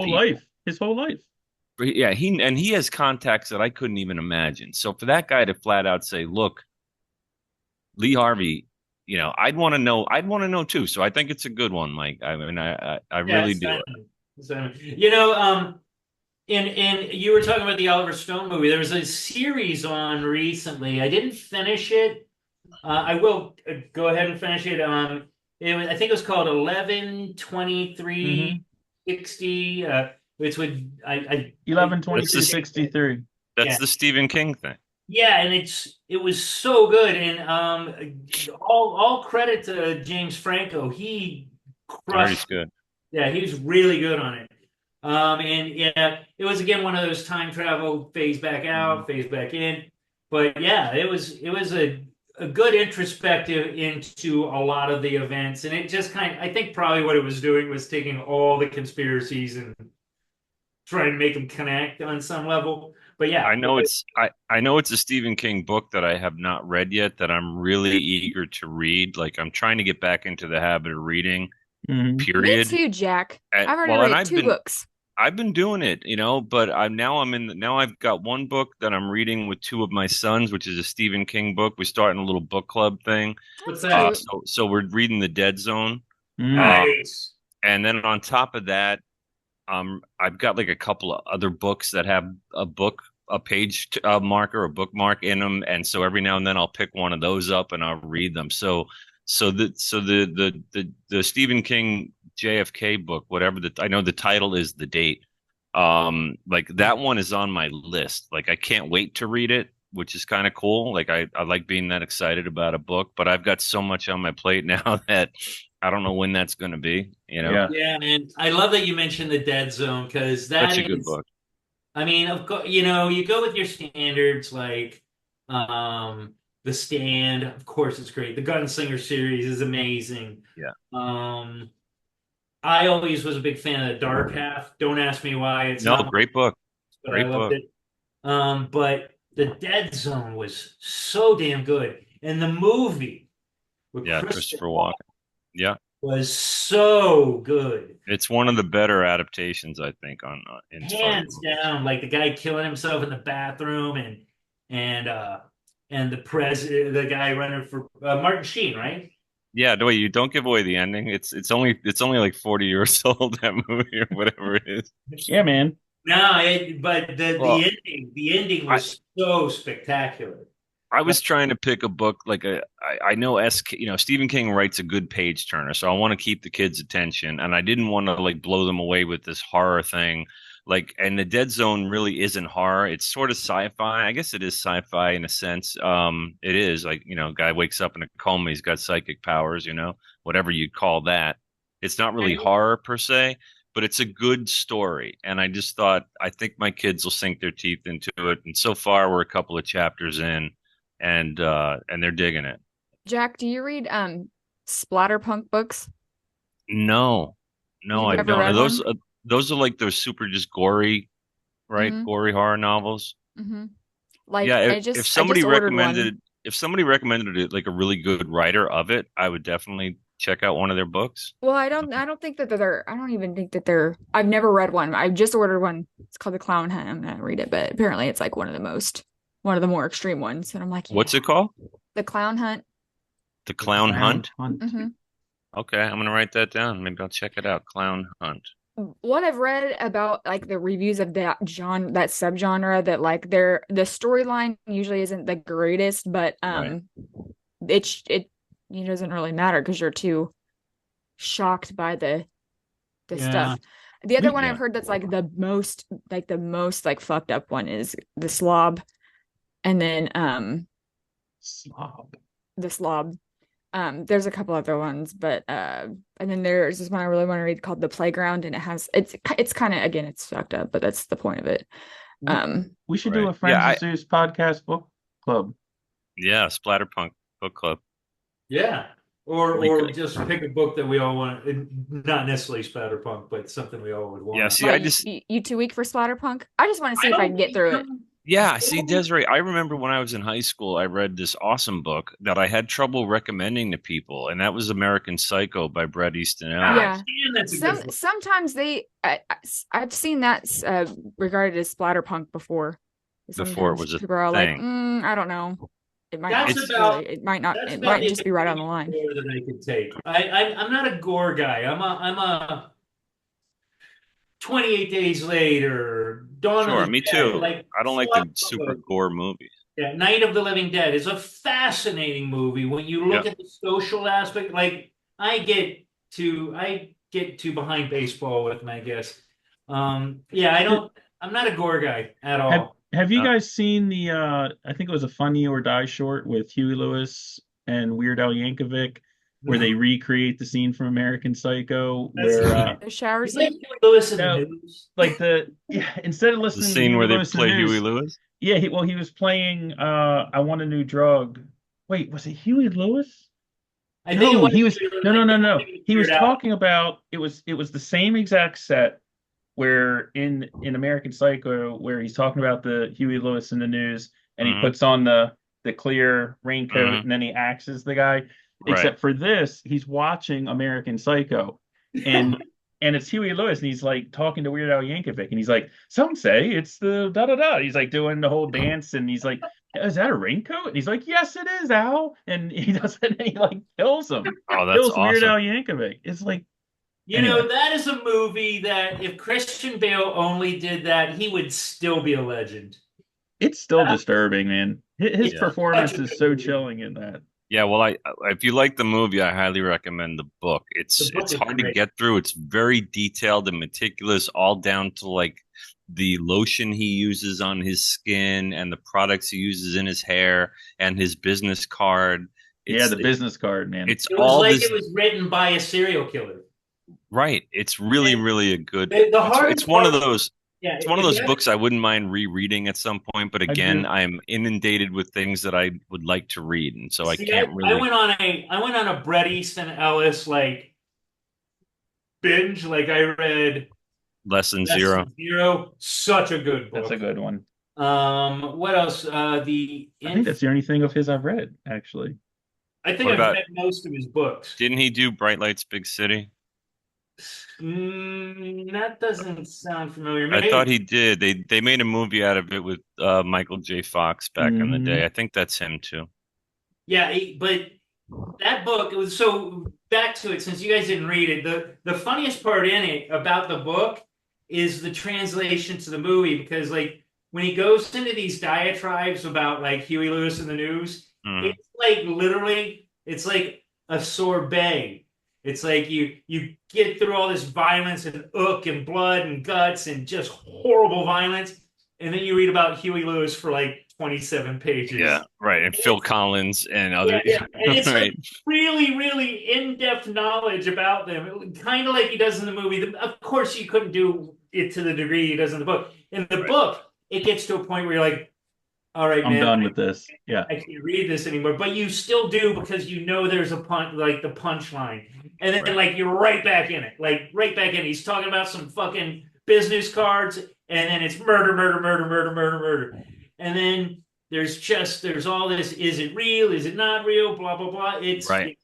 whole life. Yeah, he has contacts that I couldn't even imagine. So for that guy to flat out say, look, Lee Harvey, I'd want to know too. So I think it's a good one, Mike. I mean, I really do. And you were talking about the Oliver Stone movie. There was a series on recently. I didn't finish it. I will go ahead and finish it. I think it was called 11/23/60. It's with 11/23/63. That's the Stephen King thing. Yeah, and it was so good, and all credit to James Franco. He crushed. He's good. Yeah, he was really good on it. And yeah, it was again one of those time travel, phase back out, phase back in. But yeah, it was a good introspective into a lot of the events, and it just I think probably what it was doing was taking all the conspiracies and trying to make them connect on some level. But yeah, I know it's a Stephen King book that I have not read yet that I'm really eager to read. Like, I'm trying to get back into the habit of reading. Period. Me too, Jack. I've already read two books. I've been doing it, but now I've got one book that I'm reading with two of my sons, which is a Stephen King book. We're starting a little book club thing. What's That's that? cute. So we're reading The Dead Zone. Nice. And then on top of that, I've got like a couple of other books that have a page marker, a bookmark in them, and so every now and then I'll pick one of those up and I'll read them. So the Stephen King JFK book, I know the title is The Date. Like that one is on my list. Like I can't wait to read it, which is kind of cool. Like I like being that excited about a book, but I've got so much on my plate now that I don't know when that's going to be. Yeah, man. I love that you mentioned The Dead Zone because Such a good book. I mean, of course, you go with your standards like The Stand, of course it's great. The Gunslinger series is amazing. Yeah. I always was a big fan of The Dark Half. Don't ask me why. It's No, not great book. but I Great loved book. it. But The Dead Zone was so damn good. And the movie with Yeah, Christopher Walken. Yeah. was so good. It's one of the better adaptations, I think, in Hands down, like the guy killing himself in the bathroom and the guy running for Martin Sheen, right? Yeah, no, you don't give away the ending. It's only like 40 years old, that movie or whatever it is. Yeah, man. No, but the ending was so spectacular. I was trying to pick a book like I know Stephen King writes a good page turner, so I want to keep the kids' attention, and I didn't want to like blow them away with this horror thing. And The Dead Zone really isn't horror. It's sort of sci-fi. I guess it is sci-fi in a sense. It is like, guy wakes up in a coma, he's got psychic powers, whatever you'd call that. It's not really horror per se, but it's a good story. And I just thought, I think my kids will sink their teeth into it. And so far, we're a couple of chapters in, and they're digging it. Jack, do you read splatterpunk books? No, I Ever don't. read Those are like those super just gory, right? Mhm. Gory horror novels. Mm-hmm. Like, Yeah, I just ordered one. if somebody recommended it, like a really good writer of it, I would definitely check out one of their books. Well, I don't think that I don't even think that I've never read one. I've just ordered one. It's called The Clown Hunt. I'm gonna read it, but apparently it's like one of the more extreme ones. And I'm like, What's it called? The Clown Hunt. The Clown Hunt? Mm-hmm. Okay, I'm gonna write that down. Maybe I'll check it out. Clown Hunt. What I've read about like the reviews of that subgenre, that like the storyline usually isn't the greatest, but Right. it doesn't really matter because you're too shocked by the stuff. The other one I've heard that's like the most like fucked up one is The Slob, and then The Slob. There's a couple other ones, but and then there's this one I really want to read called The Playground, and it's kind of, again, it's fucked up, but that's the point of it. We should do a Friends of Zeus podcast book club. Yeah, Splatterpunk book club. Yeah. Or just pick a book that we all want, not necessarily Splatterpunk, but something we all would want. Yeah, see, you too weak for Splatterpunk? I just want to see if I can get through it. Yeah, see, Desiree, I remember when I was in high school, I read this awesome book that I had trouble recommending to people, and that was American Psycho by Bret Easton Ellis. Yeah. Sometimes I've seen that regarded as Splatterpunk before. Before it was a people are thing. Like, I don't know. It might just be right on the line. That I could take. I'm not a gore guy. I'm a 28 Days Later. Sure, me too. I don't like the super gore movies. Yeah, Night of the Living Dead is a fascinating movie when you look at the social aspect. Like I get too behind baseball with them, I guess. I'm not a gore guy at all. Have you guys seen the I think it was a Funny or Die short with Huey Lewis and Weird Al Yankovic, where they recreate the scene from American Psycho, where the shower scene. Instead of listening the scene to where they Lewis play the news, Huey Lewis. Yeah, he was playing I Want a New Drug. Wait, was it Huey Lewis? I think he was. No. He was talking about it was the same exact set where in American Psycho, where he's talking about the Huey Lewis in the news, and he puts on the clear raincoat, and then he axes the guy. Except for this, he's watching American Psycho, and and it's Huey Lewis, and he's like talking to Weird Al Yankovic, and he's like, "Some say it's the da da da." He's like doing the whole dance, and he's like, "Is that a raincoat?" And he's like, "Yes, it is, Al." And he does it, and he like kills him. Oh, that's Kills Weird awesome. Al Yankovic. It's like, You know, that is a movie that if Christian Bale only did that, he would still be a legend. It's still disturbing, man. His Yeah. performance is so chilling in that. Yeah, well, if you like the movie, I highly recommend the book. The book It's is hard to great. get through. It's very detailed and meticulous, all down to like the lotion he uses on his skin and the products he uses in his hair and his business card. Yeah, the business card, man. It's It was all like this, it was written by a serial killer. right. It's really, And really a good. the It's hardest one of part, those. yeah, It's one of if those you books I wouldn't mind rereading at some point, but again, agree. I'm inundated with things that I would like to read, and so I see, can't I really. went on a Bret Easton Ellis like binge. Like I read Lesson Less Zero. Than Zero, such a good book. That's a good one. What else? I think that's the only thing of his I've read, actually. I think What I've about- read most of his books. Didn't he do Bright Lights, Big City? That doesn't sound familiar. I Maybe. thought he did. They made a movie out of it with Michael J. Fox back in the day. I think that's him too. Yeah, but that book, it was so back to it since you guys didn't read it. The funniest part in it about the book is the translation to the movie because like when he goes into these diatribes about like Huey Lewis and the News, it's like literally it's like a sorbet. It's like you get through all this violence and and blood and guts and just horrible violence, and then you read about Huey Lewis for like 27 pages. Yeah, right. And Phil Collins and other. Yeah. And it's right. like really, really in-depth knowledge about them, kind of like he does in the movie. Of course, he couldn't do it to the degree he does in the book. In the book, it gets to a point where you're like, all right, I'm man, done with this. Yeah. I can't read this anymore. But you still do because you know there's a like the punchline. And then like you're right back in it. Like right back in it. He's talking about some fucking business cards, and then it's murder, murder, murder, murder, murder, murder. And then there's all this, is it real? Is it not real? Blah, blah, blah. It's a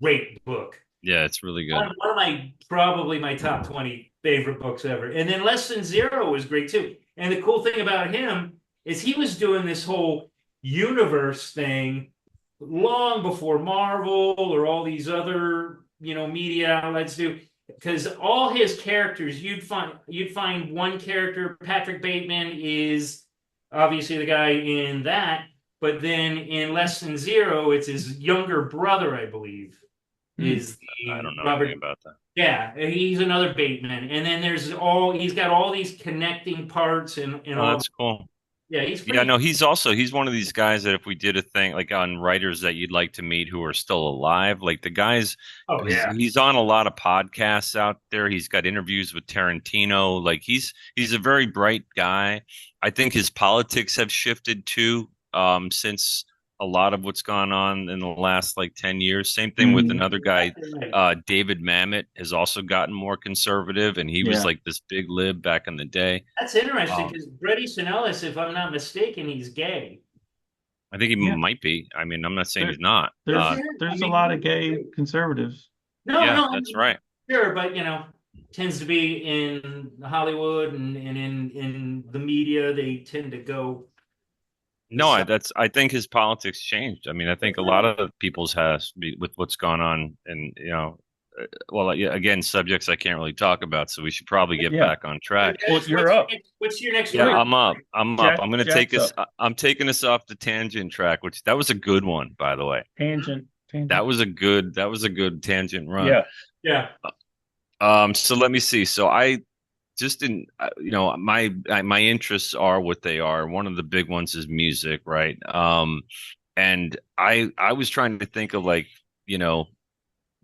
great book. Yeah, it's really good. One of probably my top 20 favorite books ever. And then Less Than Zero was great too. And the cool thing about him is he was doing this whole universe thing long before Marvel or all these other, media outlets do. Because all his characters, you'd find one character, Patrick Bateman is obviously the guy in that, but then in Less Than Zero, it's his younger brother, I believe. I don't know anything about that. Yeah, he's another Bateman, and then he's got all these connecting parts and all. That's cool. Yeah, he's he's one of these guys that if we did a thing like on writers that you'd like to meet who are still alive, like the guys. Oh yeah, he's on a lot of podcasts out there. He's got interviews with Tarantino. Like he's a very bright guy. I think his politics have shifted too since a lot of what's gone on in the last like 10 years. Same thing with another guy, David Mamet has also gotten more conservative, and he was like this big lib back in the day. That's interesting because Bret Easton Ellis, if I'm not mistaken, he's gay. I think he might be. I mean, I'm not saying he's not. There's a lot of gay conservatives. No, that's right. Sure, but tends to be in Hollywood and in the media, they tend to go. No, I think his politics changed. I mean, I think a lot of people's has with what's gone on, and again, subjects I can't really talk about, so we should probably get back on track. Well, you're up. What's your next? Yeah, week? I'm up. I'm going to take us. up. I'm taking us off the tangent track, which that was a good one, by the way. Tangent. That was a good tangent run. Yeah. So let me see. So I just didn't, my interests are what they are. One of the big ones is music, right? And I was trying to think of like,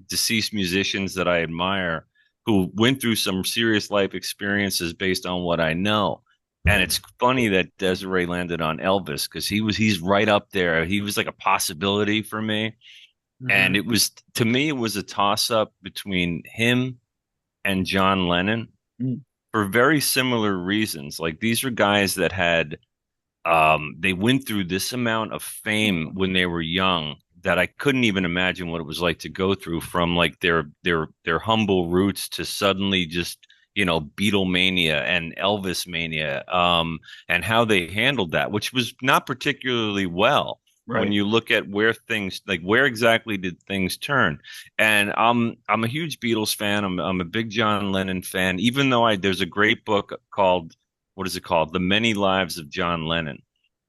deceased musicians that I admire who went through some serious life experiences based on what I know. And it's funny that Desiree landed on Elvis because he's right up there. He was like a possibility for me. Mm-hmm. And to me, it was a toss up between him and John Lennon. Mm. For very similar reasons. Like these are guys that had, they went through this amount of fame when they were young that I couldn't even imagine what it was like to go through, from like their humble roots to suddenly just, Beatlemania and Elvis mania, and how they handled that, which was not particularly well. Right. When you look at where exactly did things turn. And I'm a huge Beatles fan. I'm a big John Lennon fan, even though there's a great book called, what is it called? The Many Lives of John Lennon.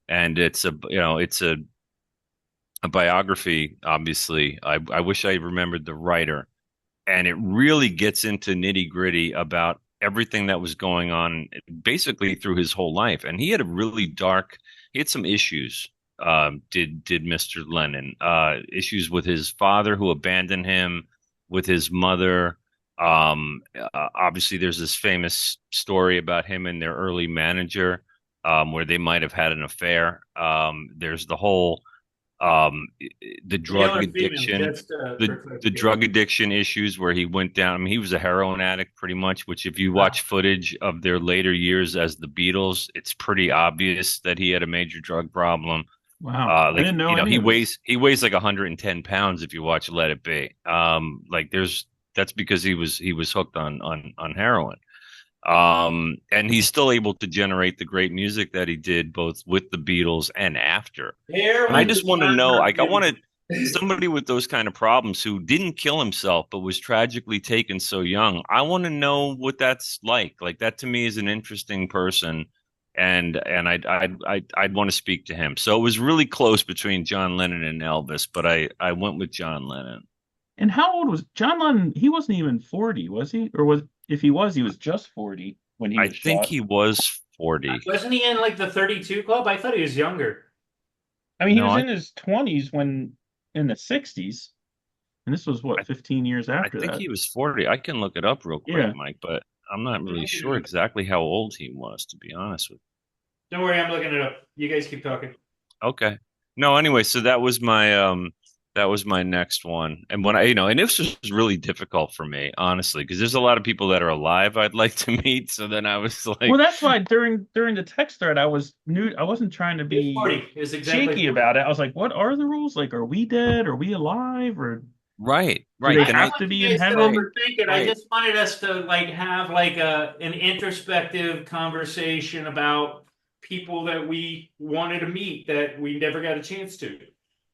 And it's a biography, obviously. I wish I remembered the writer. And it really gets into nitty gritty about everything that was going on basically through his whole life. And he had he had some issues. Did Mr. Lennon, issues with his father who abandoned him, with his mother. Obviously there's this famous story about him and their early manager, where they might have had an affair. There's the whole the drug addiction, the drug addiction issues where he went down. I mean, he was a heroin addict pretty much, which if you watch footage of their later years as the Beatles, it's pretty obvious that he had a major drug problem. Wow. I didn't know he weighs like 110 pounds if you watch Let It Be. That's because he was hooked on heroin. And he's still able to generate the great music that he did both with the Beatles and after. And I just want to know, I wanted somebody with those kind of problems who didn't kill himself but was tragically taken so young. I want to know what that's like. Like, that to me is an interesting person, and I'd want to speak to him. So it was really close between John Lennon and Elvis, but I went with John Lennon. And how old was John Lennon? He wasn't even 40, was he? Or if he was just 40 when he was shot? I think he was 40. Wasn't he in like the 32 Club? I thought he was younger. I mean, he was in his 20s in the 60s. And this was, 15 years after that? I think he was 40. I can look it up real quick, Mike, but I'm not really sure exactly how old he was, to be honest with you. Don't worry, I'm looking it up. You guys keep talking. Okay. No, anyway, so that was my next one. And when and this was really difficult for me, honestly, because there's a lot of people that are alive I'd like to meet. So then I was like, well, that's why during the text thread, I wasn't trying to be cheeky about it. I was like, what are the rules? Like, are we dead? Are we alive? Or right. Do they have to be in heaven? Right. I just wanted us to have an introspective conversation about people that we wanted to meet that we never got a chance to.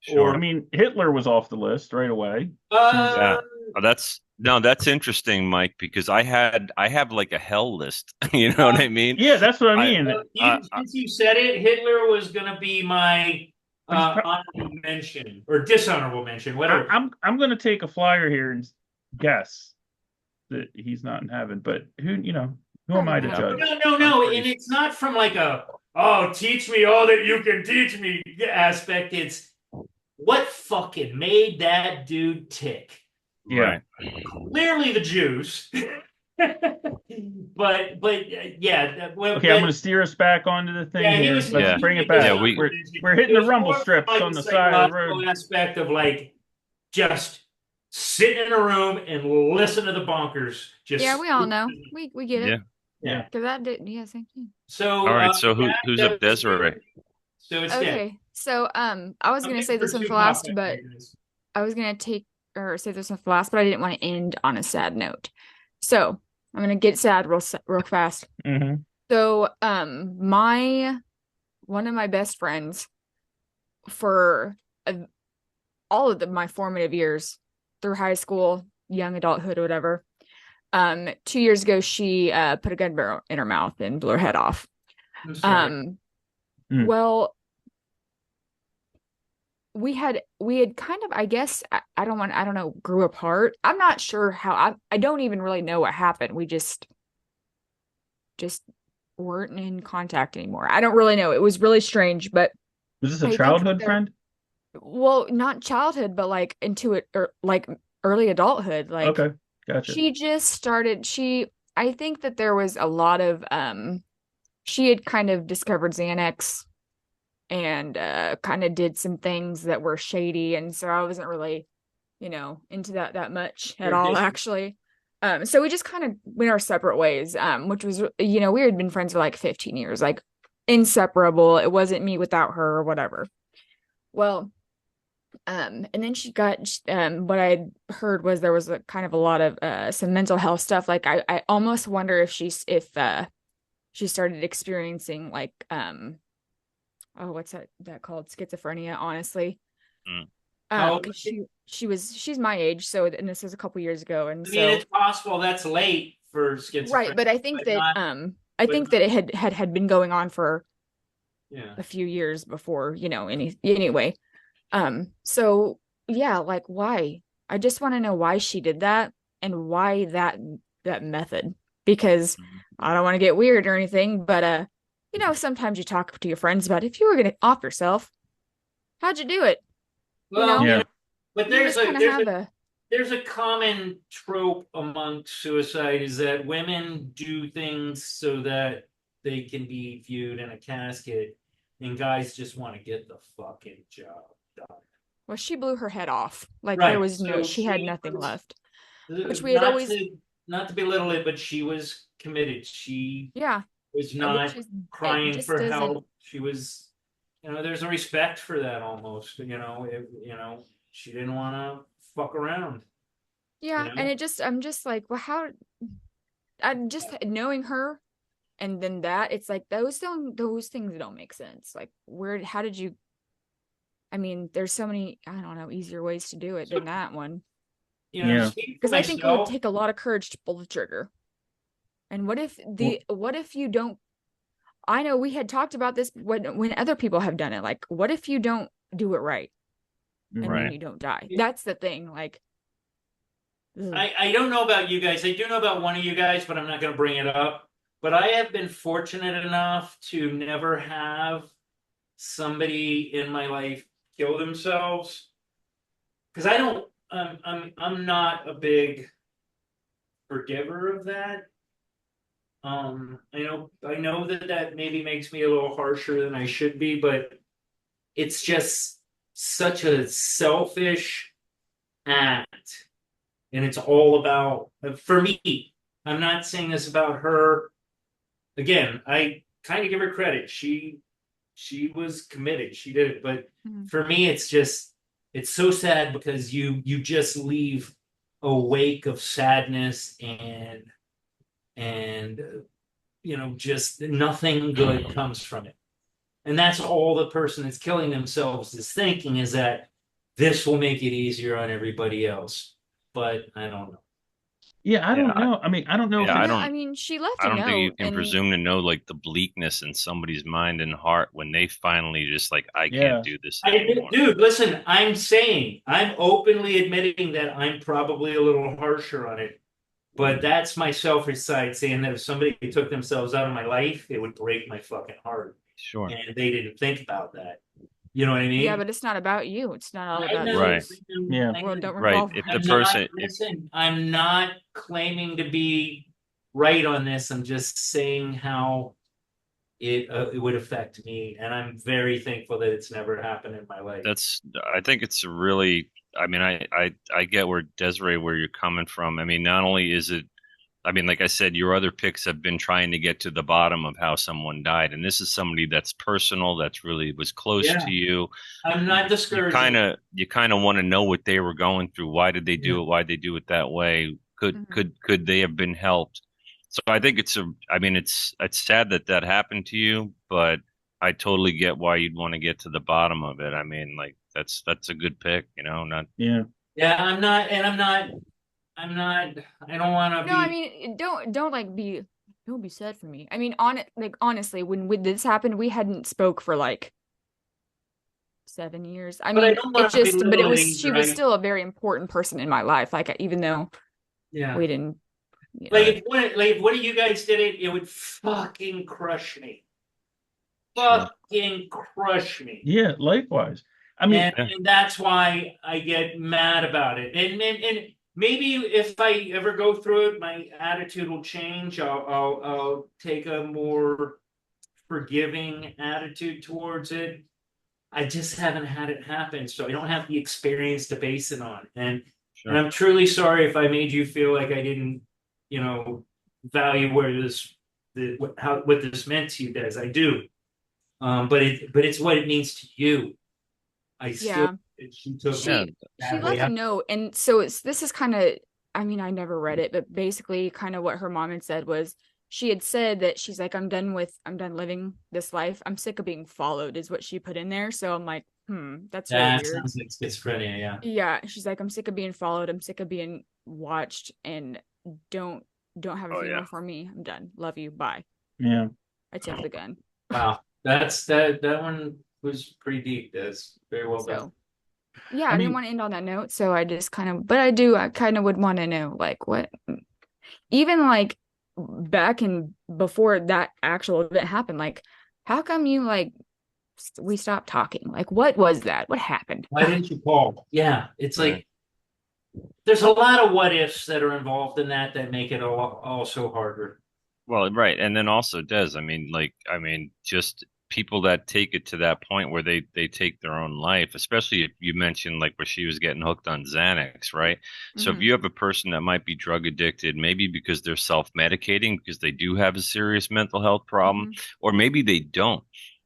Sure. I mean, Hitler was off the list right away. Yeah, that's interesting, Mike, because I have like a hell list. You know what I mean? Yeah, that's what I mean. Since you said it, Hitler was going to be my honorable mention or dishonorable mention, whatever. I'm going to take a flyer here and guess that he's not in heaven, but who am I to judge? No, and it's not from teach me all that you can teach me aspect. It's what fucking made that dude tick? Yeah. Clearly the Jews. but yeah. Okay, I'm going to steer us back onto the thing here. Let's bring it back. Yeah, we're hitting the rumble strips on the side of the road. Aspect of just sit in a room and listen to the bonkers. We all know. We get it. Yeah. Because that didn't. Yeah, same thing. So all right. So who's up, Desiree? So it's okay. Dead. So I was gonna say this one for last, but I was gonna say this one for last, but I didn't want to end on a sad note. So I'm gonna get sad real fast. Mm-hmm. So one of my best friends for all of my formative years through high school, young adulthood, or whatever. 2 years ago, she put a gun barrel in her mouth and blew her head off. Well, we had kind of, I guess, I don't know, grew apart. I'm not sure how. I don't even really know what happened. We just weren't in contact anymore. I don't really know. It was really strange, but was this a childhood friend? Well, not childhood, but into it, or early adulthood. Okay, gotcha. She just started. I think that there was a lot of she had kind of discovered Xanax and kind of did some things that were shady, and so I wasn't really, into that much at all, actually. So we just kind of went our separate ways, which was, we had been friends for 15 years, inseparable. It wasn't me without her or whatever. Well, And then she got what I heard was there was a kind of a lot of some mental health stuff. Like I almost wonder if she started experiencing like oh, what's that called? Schizophrenia, honestly. Mm. Because she's my age, so and this was a couple years ago, and I mean, it's possible that's late for schizophrenia. Right, but I think that it had been going on for a few years before, anyway. So yeah, like why? I just want to know why she did that and why that method. Because I don't want to get weird or anything, but sometimes you talk to your friends about if you were gonna off yourself, how'd you do it? Well, Yeah. But there's a common trope among suicide is that women do things so that they can be viewed in a casket, and guys just want to get the fucking job done. Well, she blew her head off. Like Right. there was she had nothing left. Which we had always not to belittle it, but she was committed. She was not crying for help. She was, there's a respect for that almost. She didn't want to fuck around. Yeah, and I'm just like, well, how? I'm just knowing her, and then that it's like those things don't make sense. Like, how did you? I mean, there's so many, I don't know, easier ways to do it than that one. Because I think it would take a lot of courage to pull the trigger. And what if you don't? I know we had talked about this when other people have done it. Like, what if you don't do it right, and then you don't die? That's the thing. Like, I don't know about you guys. I do know about one of you guys, but I'm not going to bring it up. But I have been fortunate enough to never have somebody in my life kill themselves, because I don't. I'm not a big forgiver of that. I know that maybe makes me a little harsher than I should be, but it's just such a selfish act, and it's all about, for me, I'm not saying this about her. Again, I kind of give her credit. She was committed. She did it, but for me, it's so sad because you just leave a wake of sadness and just nothing good comes from it. And that's all the person that's killing themselves is thinking, is that this will make it easier on everybody else. But I don't know. Yeah, I don't know. I mean, I don't know. Yeah, I mean, she left a note. I don't think you can presume to know like the bleakness in somebody's mind and heart when they finally just like, I can't do this anymore. Dude, listen, I'm openly admitting that I'm probably a little harsher on it. But that's my selfish side saying that if somebody took themselves out of my life, it would break my fucking heart. Sure. And they didn't think about that. You know what I mean? Yeah, but it's not about you. It's not all about you. Right. Yeah. Well, don't right. If the person, I'm not claiming to be right on this. I'm just saying how it would affect me, and I'm very thankful that it's never happened in my life. I think it's really. I mean, I get where Desiree, where you're coming from. I mean, not only is it, I mean, like I said, your other picks have been trying to get to the bottom of how someone died, and this is somebody that's personal, that's really was close to you. I'm not discouraged. You kind of want to know what they were going through. Why did they do it? Why did they do it that way? Could they have been helped? So I think it's sad that happened to you, but I totally get why you'd want to get to the bottom of it. I mean, like that's a good pick, not. Yeah. Yeah, I'm not. I don't want to be. No, I mean, don't be sad for me. I mean, honestly, when this happened, we hadn't spoke for like 7 years. I mean, she was still a very important person in my life. Like, even though we didn't. If one of you guys did it, it would fucking crush me. Fucking crush me. Yeah, likewise. I mean, and that's why I get mad about it. And maybe if I ever go through it, my attitude will change. I'll take a more forgiving attitude towards it. I just haven't had it happen, so I don't have the experience to base it on. And I'm truly sorry if I made you feel like I didn't, value what this meant to you guys. I do. But it's what it means to you. I still She took she left a note, and so this is kind of, I mean, I never read it, but basically kind of what her mom had said was she had said that she's like, I'm done living this life. I'm sick of being followed, is what she put in there. So I'm like, that's really weird. Sounds like schizophrenia, yeah. Yeah, she's like, I'm sick of being followed. I'm sick of being watched, and don't have a funeral for me. I'm done. Love you. Bye. Yeah. I took the gun. Wow, that one was pretty deep. That's very well done. Yeah, I didn't want to end on that note, so I just kind of, but I kind of would want to know, like, what, even like back in before that actual event happened, like, how come you like we stopped talking? Like, what was that? What happened? Why didn't you call? Yeah, it's like there's a lot of what ifs that are involved in that make it all so harder. Well, right, and then also Des, just people that take it to that point where they take their own life, especially if you mentioned like where she was getting hooked on Xanax, right? So if you have a person that might be drug addicted, maybe because they're self-medicating because they do have a serious mental health problem, or maybe they don't.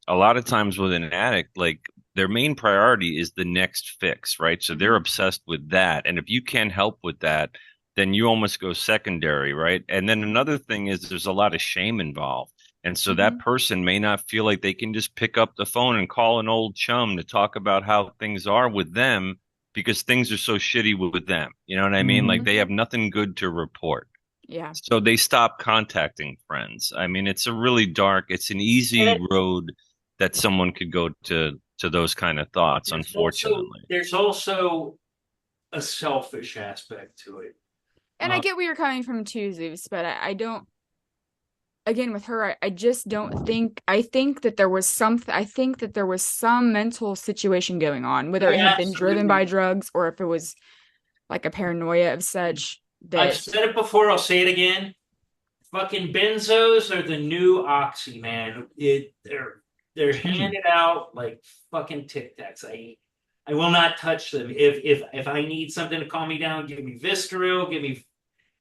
A lot of times with an addict, like their main priority is the next fix, right? So they're obsessed with that. And if you can't help with that, then you almost go secondary, right? And then another thing is there's a lot of shame involved. And so that person may not feel like they can just pick up the phone and call an old chum to talk about how things are with them because things are so shitty with them. You know what I mean? Like they have nothing good to report. Yeah. So they stop contacting friends. I mean, it's an easy road that someone could go to those kind of thoughts, unfortunately. There's also a selfish aspect to it. And I get where you're coming from too, Zeus, but I don't. Again, with her, I just don't think. I think that there was some mental situation going on, whether it had been driven by drugs or if it was like a paranoia of such. I've said it before. I'll say it again. Fucking benzos are the new oxy, man. They're handed out like fucking Tic Tacs. I will not touch them. If I need something to calm me down, give me Vistaril, give me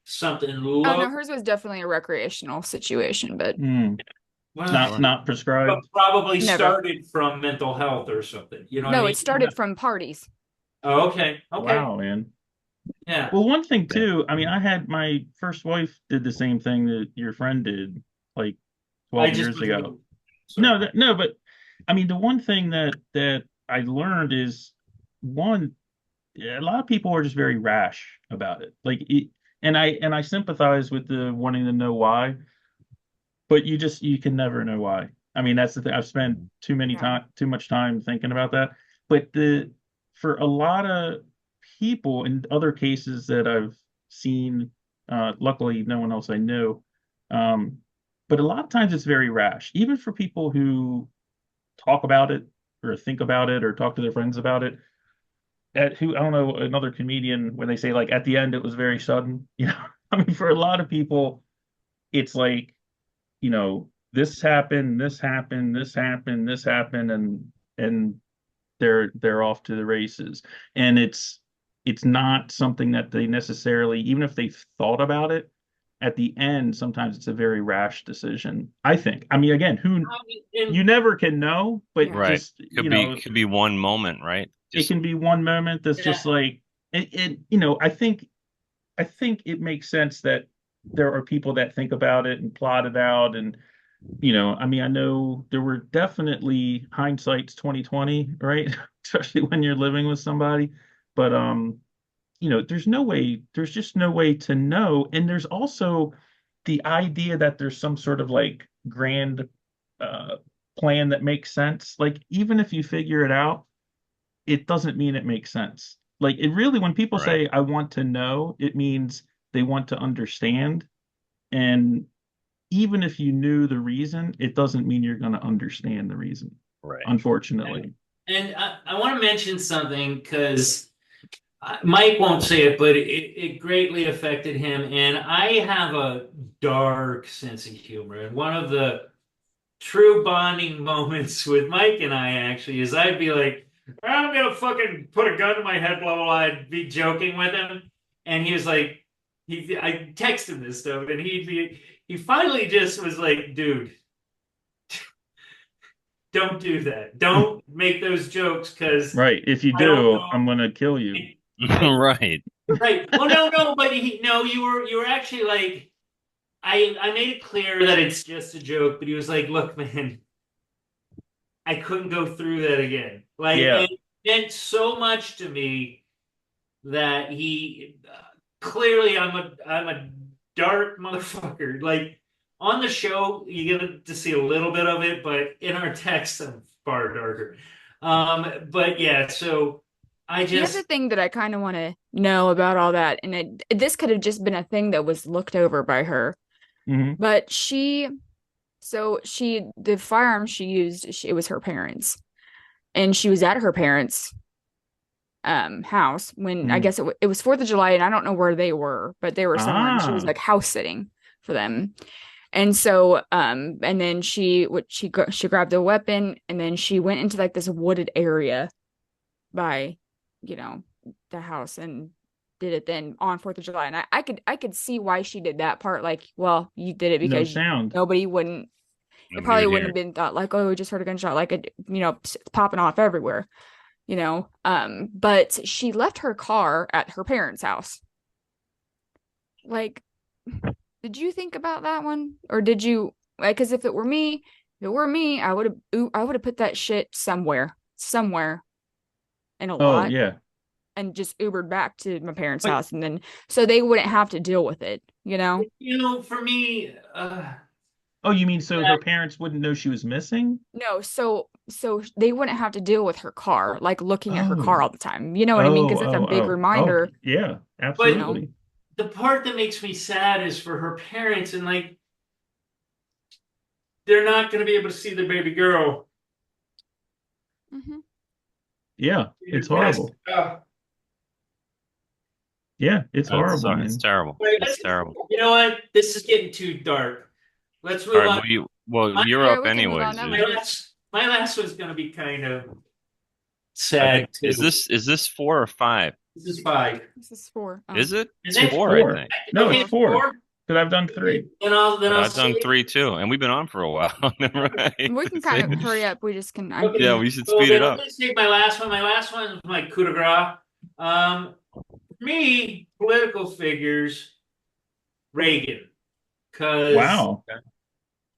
something low. Oh no, hers was definitely a recreational situation, but not prescribed. But probably started from mental health or something. You know? No, it started from parties. Oh, okay. Wow, man. Yeah. Well, one thing too. I mean, I had my first wife did the same thing that your friend did, like 12 years ago. No, but I mean, the one thing that I learned is a lot of people are just very rash about it. Like, and I sympathize with the wanting to know why, but you can never know why. I mean, that's the thing. I've spent too much time thinking about that. But for a lot of people in other cases that I've seen, luckily no one else I know, but a lot of times it's very rash, even for people who talk about it or think about it or talk to their friends about it. I don't know, another comedian when they say like at the end it was very sudden, I mean, for a lot of people, it's like, this happened, this happened, this happened, this happened, and they're off to the races. And it's not something that they necessarily, even if they thought about it, at the end, sometimes it's a very rash decision, I think. I mean, again, you never can know, but just, could be one moment, right? It can be one moment that's just like it. I think it makes sense that there are people that think about it and plot it out, and I mean, I know there were definitely hindsight's 2020, right? Especially when you're living with somebody, but there's just no way to know. And there's also the idea that there's some sort of like grand plan that makes sense. Like, even if you figure it out, it doesn't mean it makes sense. Like, it really, when people say, I want to know, it means they want to understand. And even if you knew the reason, it doesn't mean you're going to understand the reason. Right. Unfortunately. And I want to mention something because Mike won't say it, but it greatly affected him. And I have a dark sense of humor. And one of the true bonding moments with Mike and I actually is I'd be like, I'm going to fucking put a gun to my head, blah, blah, blah. I'd be joking with him. And he was like, I text him this stuff. And he finally just was like, dude, don't do that. Don't make those jokes because Right. If you I don't do, know. I'm gonna kill you. Right. Right. Well, no, but you were actually like, I made it clear that it's just a joke, but he was like, look, man, I couldn't go through that again. Like, Yeah. it meant so much to me that he clearly I'm a dark motherfucker. Like on the show, you get to see a little bit of it, but in our text, I'm far darker. But yeah, so I The other just thing that I kind of want to know about all that, and this could have just been a thing that was looked over by her, Hmm. but the firearm she used, it was her parents, and she was at her parents' house when I Hmm. guess it was 4th of July, and I don't know where they were, but they were somewhere, and she was Ah. like house sitting for them. And so, and then she grabbed a weapon, and then she went into like this wooded area by, you know, the house and did it then on 4th of July. And I could see why she did that part. Like, well, you did it No because sound. nobody wouldn't, it Nobody probably would wouldn't hear have it. been thought like, oh, we just heard a gunshot, like it, it's popping off everywhere, But she left her car at her parents' house. Like, did you think about that one? Or did you, like, because if it were me, I would have put that shit somewhere in a Oh lot yeah. and just Ubered back to my parents' like house, and then so they wouldn't have to deal with it, you know? for me, Oh, you mean so her parents wouldn't know she was missing? No, so they wouldn't have to deal with her car, like looking at her car Oh. all the time. You know what I mean? Oh, Because it's a oh, big oh, oh, reminder, yeah, but you know. absolutely. the part that makes me sad is for her parents, and like they're not going to be able to see their baby girl. Hmm. Yeah, it's Yes. horrible. Yeah, it's That's horrible, sorry. It's man. terrible. Wait, It's terrible. you know what? This is getting too dark. Let's All move right. on. Well, My, you're Yeah, up we can move anyway, on. That my was Zeus. it. last one's going to be kind of I sad think is too. this 4 or 5? This is five. This is 4. Is it? And It's then It's 4, I four. think. No, okay, it's Four. four. four. Because I've done three. Then And I'll I've done say 3 too, and we've been on for a while. Right? We can kind See? of hurry up. We just can. Yeah, okay. we should So speed then it I'm up. going to say my last one. My last one is my coup de grace. For me, political figures, Reagan, because Wow.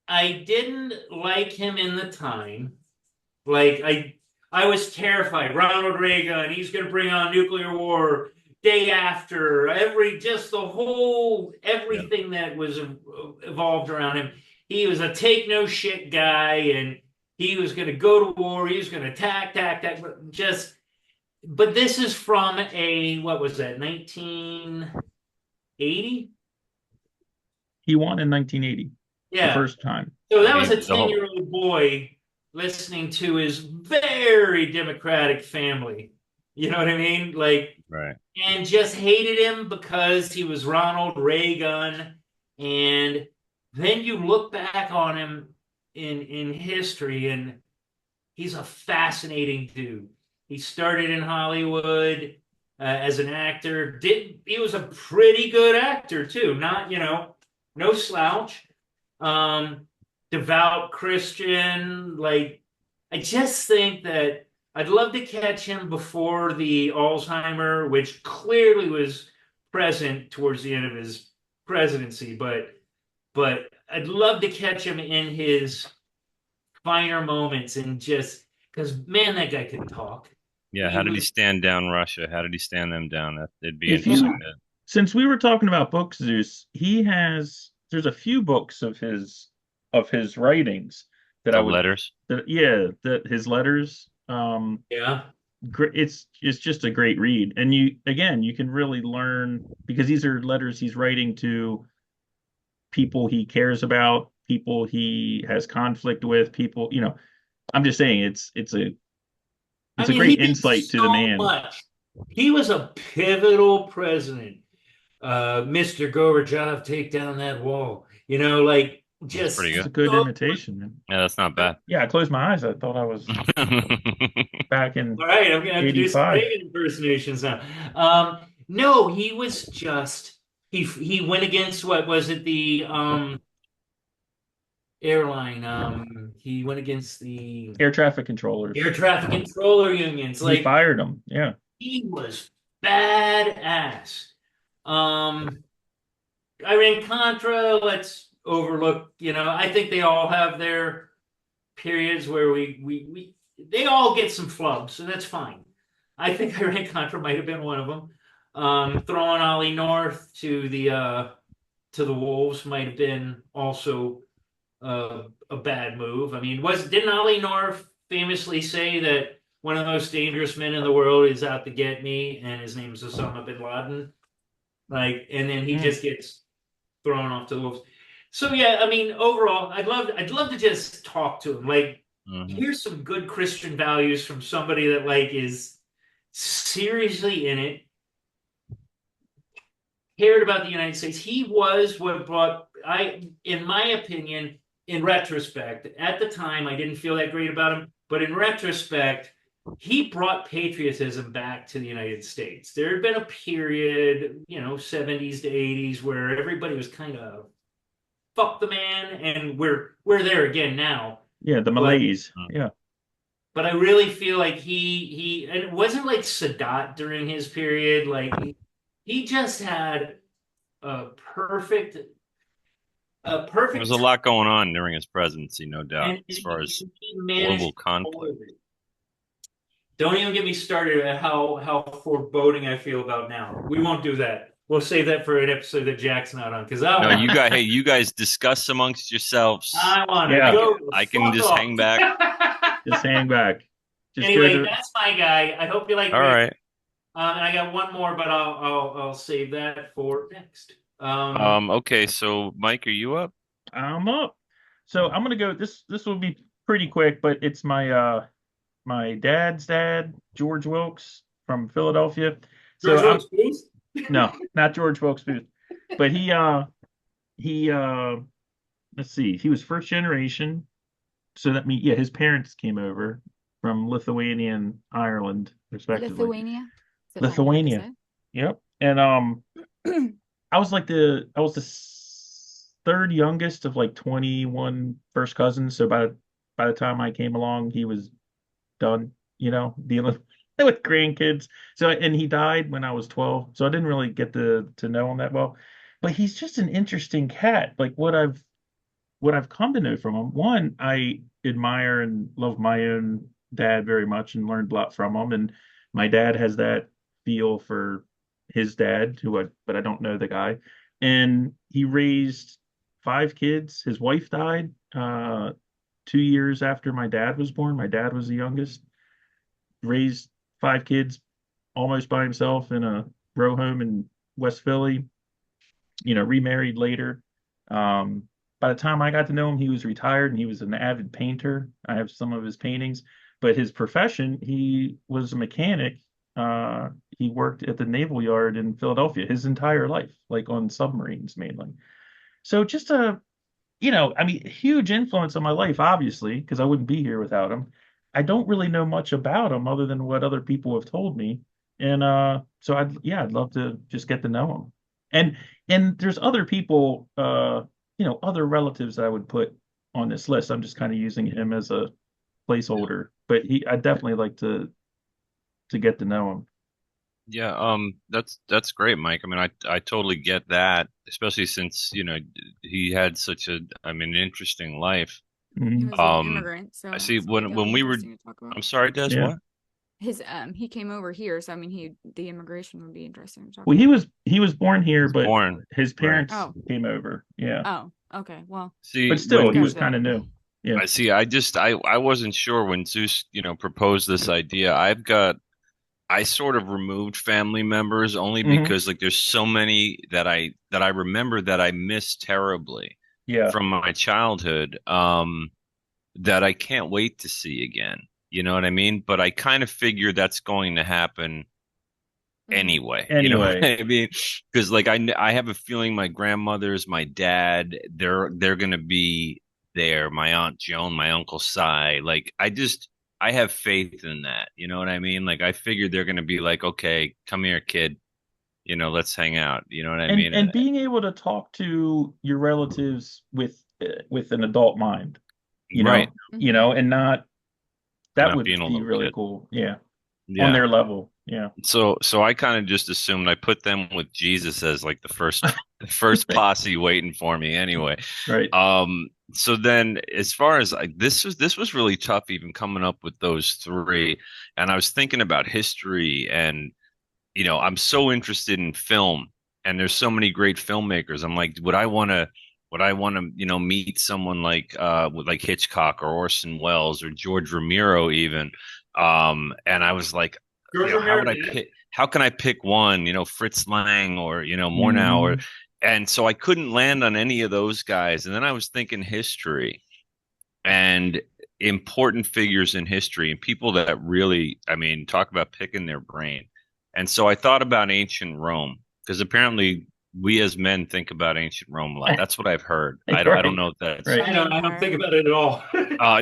I didn't like him in the time. Like I was terrified. Ronald Reagan, he's going to bring on nuclear war. Day after, just the whole Yeah. everything that was evolved around him. He was a take no shit guy, and he was going to go to war. He was going to attack. Just, but this is from a what was that? 1980. He won in 1980, the Yeah. first time. So I that was a mean, the whole 10-year-old boy listening to his very democratic family. You know what I mean? Like, right. and just hated him because he was Ronald Reagan. And then you look back on him in history, and he's a fascinating dude. He started in Hollywood as an actor. He was a pretty good actor too. Not no slouch. Um, Devout Christian. Like, I just think that I'd love to catch him before the Alzheimer, which clearly was present towards the end of his presidency, but I'd love to catch him in his finer moments and just because man, that guy could talk. Yeah. He How did he was. stand down Russia? How did he stand them down? It'd be If interesting you, since we were talking about books, Zeus, there's a few books of his writings that I of would, letters. yeah, his letters. Yeah. It's just a great read, and you can really learn because these are letters he's writing to people he cares about, people he has conflict with, people. I'm just saying I it's a mean, he great did insight to the so man. much. He was a pivotal president. Mr. Gorbachev, take down that wall. Like That's just pretty That's good. a good so. imitation, man. Yeah, that's not bad. Yeah, I closed my eyes. I thought I was back in All right, I'm gonna have to do some 85. Reagan impersonations now. No, he was just he went against what was it airline. He went against the air traffic controllers. air traffic controller unions. He fired them. Yeah. He was badass. Iran Contra, let's overlook, I think they all have their periods where they all get some flubs, so that's fine. I think Iran Contra might have been one of them. Throwing Ollie North to the Wolves might have been also a bad move. I mean, didn't Ollie North famously say that one of the most dangerous men in the world is out to get me, and his name's Osama bin Laden? And then he just gets thrown off to the Wolves. So yeah, I mean, overall, I'd love to just talk to him. Here's some good Christian values from somebody that is seriously in it, cared about the United States. He was what brought, in my opinion, in retrospect, at the time, I didn't feel that great about him, but in retrospect, he brought patriotism back to the United States. There had been a period, 70s to 80s, where everybody was kind of fuck the man, and we're there again now. Yeah, the malaise. Yeah. But I really feel like and it wasn't like Sadat during his period. He just had a perfect. There was a lot going on during his presidency, no doubt, as far as global conflict. Don't even get me started at how foreboding I feel about now. We won't do that. We'll save that for an episode that Jack's not on, because you guys discuss amongst yourselves. I want to go. I can just hang back. Just hang back. Anyway, that's my guy. I hope you like. All right. And I got one more, but I'll save that for next. Okay, so Mike, are you up? I'm up. So I'm gonna go. This will be pretty quick, but it's my my dad's dad, George Wilkes from Philadelphia. George Wilkes Booth? No, not George Wilkes Booth. But he let's see, he was first generation. So that means his parents came over from Lithuania and Ireland, respectively. Lithuania. Yep. And I was the third youngest of 21 first cousins. So by the time I came along, he was done, dealing with grandkids. So, and he died when I was 12. So I didn't really get to know him that well. But he's just an interesting cat. What I've come to know from him, one, I admire and love my own dad very much and learned a lot from him. And my dad has that feel for his dad, but I don't know the guy. And he raised 5 kids. His wife died 2 years after my dad was born. My dad was the youngest. Raised 5 kids almost by himself in a row home in West Philly. Remarried later. By the time I got to know him, he was retired and he was an avid painter. I have some of his paintings, but his profession, he was a mechanic. He worked at the Naval Yard in Philadelphia his entire life, on submarines mainly. So just huge influence on my life, obviously, because I wouldn't be here without him. I don't really know much about him other than what other people have told me. And so I'd love to just get to know him. And there's other people, other relatives that I would put on this list. I'm just kind of using him as a placeholder, but I'd definitely like to get to know him. Yeah, that's great, Mike. I mean, I totally get that, especially since, he had such an interesting life. He was an immigrant, so I see when we were, I'm sorry, Des, what? He came over here, so the immigration would be interesting to talk about. Well, he was born here, but his parents came over. Yeah. Oh, okay. Well, but still, he was kind of new. Yeah. I see. I wasn't sure when Zeus, proposed this idea. I sort of removed family members only because there's so many that I remember that I missed terribly from my childhood that I can't wait to see again. You know what I mean? But I kind of figure that's going to happen anyway. You know what I mean? Because I have a feeling my grandmothers, my dad, they're going to be there. My Aunt Joan, my Uncle Cy. I have faith in that. You know what I mean? I figured they're going to be okay, come here, kid. Let's hang out. You know what I mean? And being able to talk to your relatives with with an adult mind, Right. and that Not would being a be little really kid. cool. Yeah. On Yeah. their level. Yeah. So I kind of just assumed I put them with Jesus as like the first posse waiting for me anyway. Right. So then as far as like this was really tough even coming up with those three. And I was thinking about history and I'm so interested in film and there's so many great filmmakers. I'm like, would I want to meet someone like with like Hitchcock or Orson Welles or George Romero even? And I was like, how can I pick one, Fritz Lang or, Murnau and so I couldn't land on any of those guys. And then I was thinking history and important figures in history and people that really, talk about picking their brain. And so I thought about ancient Rome because apparently we as men think about ancient Rome a lot. That's what I've heard. I don't know if that's right. I don't think about it at all.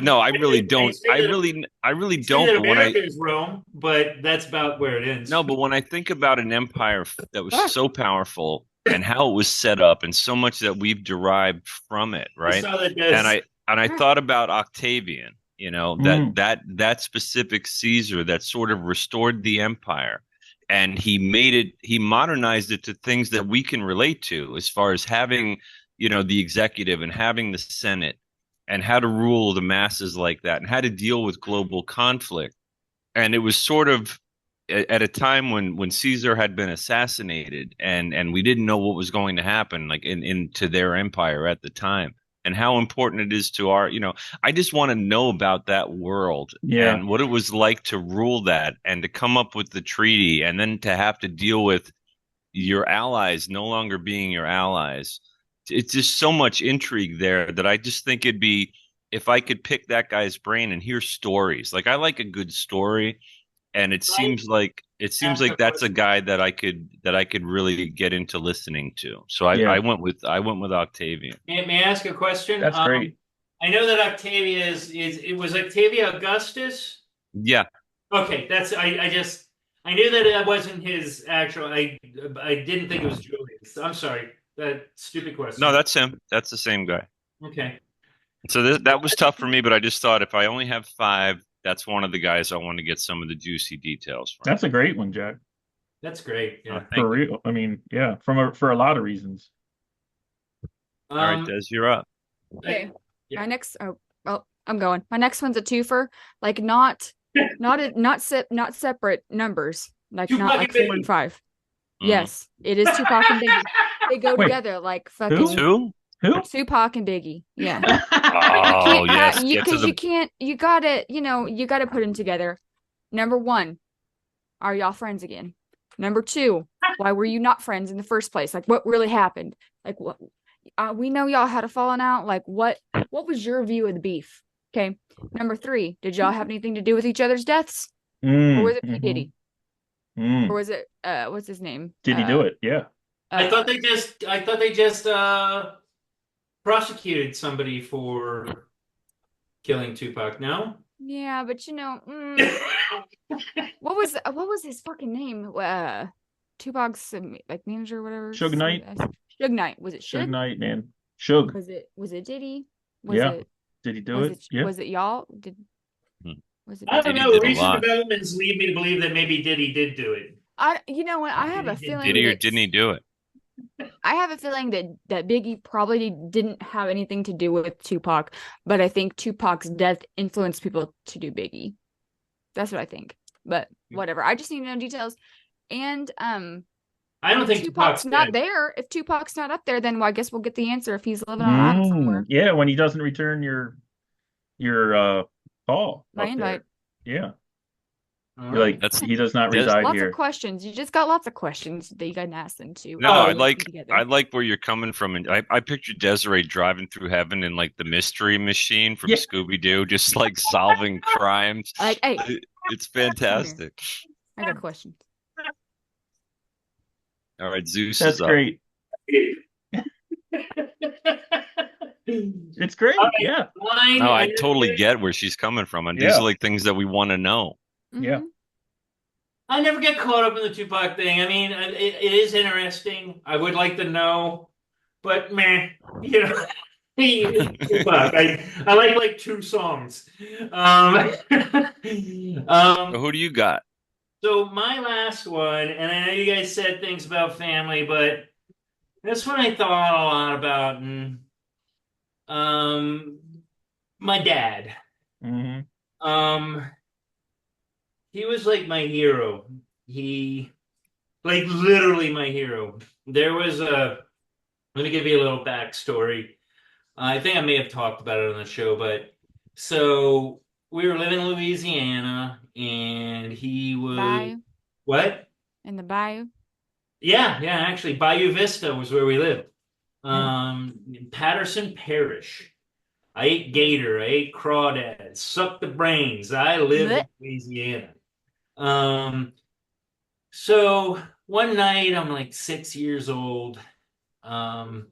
No, I really don't. I really don't. But when America is Rome, but that's about where it ends. No, but when I think about an empire that was so powerful and how it was set up, and so much that we've derived from it, right? And I thought about Octavian. That specific Caesar that sort of restored the empire. And he modernized it to things that we can relate to as far as having, the executive and having the Senate and how to rule the masses like that and how to deal with global conflict. And it was sort of at a time when Caesar had been assassinated and we didn't know what was going to happen like into their empire at the time. And how important it is to our, I just want to know about that world and what it was like to rule that and to come up with the treaty and then to have to deal with your allies no longer being your allies. It's just so much intrigue there that I just think it'd be, if I could pick that guy's brain and hear stories, like I like a good story. And it seems like that's a guy that I could really get into listening to. So I went with Octavian. May I ask a question? That's great. I know that Octavia it was Octavia Augustus? Yeah. Okay, I knew that it wasn't his actual. I didn't think it was Julius. I'm sorry, that stupid question. No, that's him. That's the same guy. Okay. So that was tough for me, but I just thought if I only have 5. That's one of the guys I want to get some of the juicy details from. That's a great one, Jack. That's great. Yeah. For real. For a lot of reasons. All right, Des, you're up. Okay. Yeah. My next. Oh, well, I'm going. My next one's a twofer. Like not separate numbers. Like Tupac not like 4 and 5. Yes, it is Tupac and Biggie. They go together like fucking. Who? Tupac and Biggie. Yeah. Oh yes. Because you can't. You gotta put them together. Number 1, are y'all friends again? Number 2, why were you not friends in the first place? Like, what really happened? Like, what? We know y'all had a falling out. Like, what was your view of the beef? Okay. Number 3, did y'all have anything to do with each other's deaths? Or was it P. Diddy? Or was it what's his name? Did he do it? Yeah. I thought they just prosecuted somebody for killing Tupac. No. Yeah, but what was his fucking name? Tupac's like manager or whatever. Suge Knight. Suge Knight. Was it Suge? Suge Knight, man. Suge. Was it Diddy? Did he do it? Yeah. Was it y'all? Was it? I don't know. Recent developments lead me to believe that maybe Diddy did do it. You know what? I have a feeling. Did he or didn't he do it? I have a feeling that Biggie probably didn't have anything to do with Tupac, but I think Tupac's death influenced people to do Biggie. That's what I think. But whatever. I just need to know details. And I don't think Tupac's not there. If Tupac's not up there, then I guess we'll get the answer if he's living on an island somewhere. Yeah, when he doesn't return your call. My invite. Yeah. You're like, he does not reside lots here. Lots of questions. You just got lots of questions that you can ask them too. No, I like where you're coming from, and I pictured Desiree driving through heaven in like the mystery machine from Scooby Doo, just like solving crimes. Like, hey, it's fantastic. I got questions. All right, Zeus. That's great. It's great. Yeah. No, I totally get where she's coming from, and these are like things that we want to know. Yeah. I never get caught up in the Tupac thing. I mean, it is interesting. I would like to know, but man, Tupac. I like two songs. So who do you got? So my last one, and I know you guys said things about family, but this one I thought a lot about, and um, my dad. Hmm. Um, he was like my hero. He like literally my hero. There was a Let me give you a little backstory. I think I may have talked about it on the show, but so we were living in Louisiana, and he was Bayou. what? In the bayou. Yeah, yeah, actually, Bayou Vista was where we lived. Mm. In Patterson Parish. I ate gator, I ate crawdads, sucked the brains. I lived in Blech. Louisiana. Um, so one night I'm like 6 years old. Um,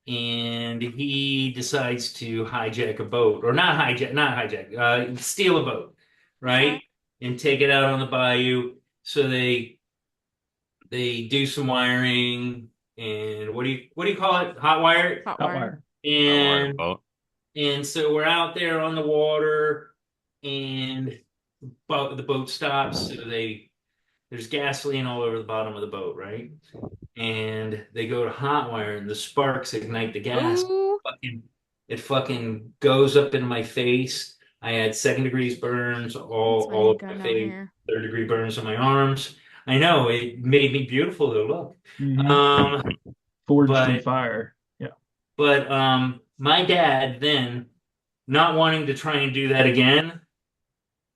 and he decides to hijack a boat, or not hijack, steal a boat, Okay. right? And take it out on the bayou. So they do some wiring, and what do you call it? Hot wire. Hot Hot wire. wire. Hot wire And boat. so we're out there on the water, and the boat stops. So there's gasoline all over the bottom of the boat, right? And they go to hot wire, and the sparks ignite the gas. Ooh. It fucking goes up into my face. I had second degrees burns That's why all you over got my no face, hair. third degree burns on my arms. I know it made me beautiful to look. Hmm. Um, Forged in but fire. Yeah. my dad then, not wanting to try and do that again,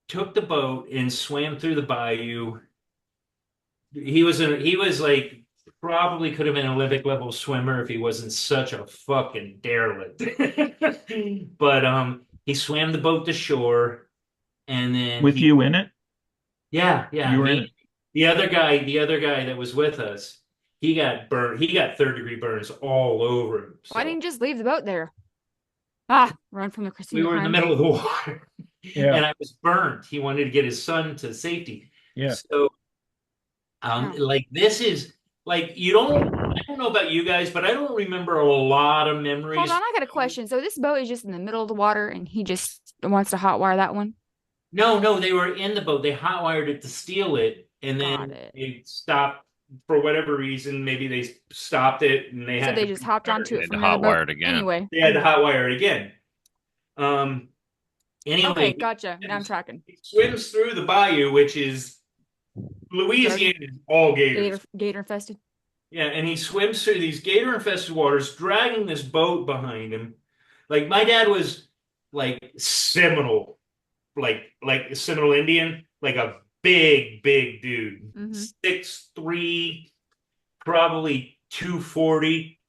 took the boat and swam through the bayou. He was like probably could have been an Olympic level swimmer if he wasn't such a fucking derelict. But he swam the boat to shore, and then With you in it? yeah, You were in me, it. the other guy that was with us, he got burned. He got third degree burns all over him. Why So didn't you just leave the boat there? Ah, run from the we Christina were in the crime. middle of the water, Yeah. and I was burned. He wanted to get his son to safety. Yeah. So Oh. like this is like I don't know about you guys, but I don't remember a lot of memories. Hold on, I got a question. So this boat is just in the middle of the water and he just wants to hotwire that one? No, they were in the boat. They hotwired it to steal it, and Got then it. they stopped for whatever reason. Maybe they stopped it, and So they just hopped onto They it had to from another hot boat. wire it again. Anyway. they had to hotwire it again. Um. Anyway, Okay, gotcha. Now I'm tracking. he swims through the bayou, which is Louisiana, is all gators. Gator infested. Yeah, and he swims through these gator-infested waters, dragging this boat behind him. Like my dad was like Seminole, like Seminole Indian, like a big dude, Mhm. 6'3", probably 240.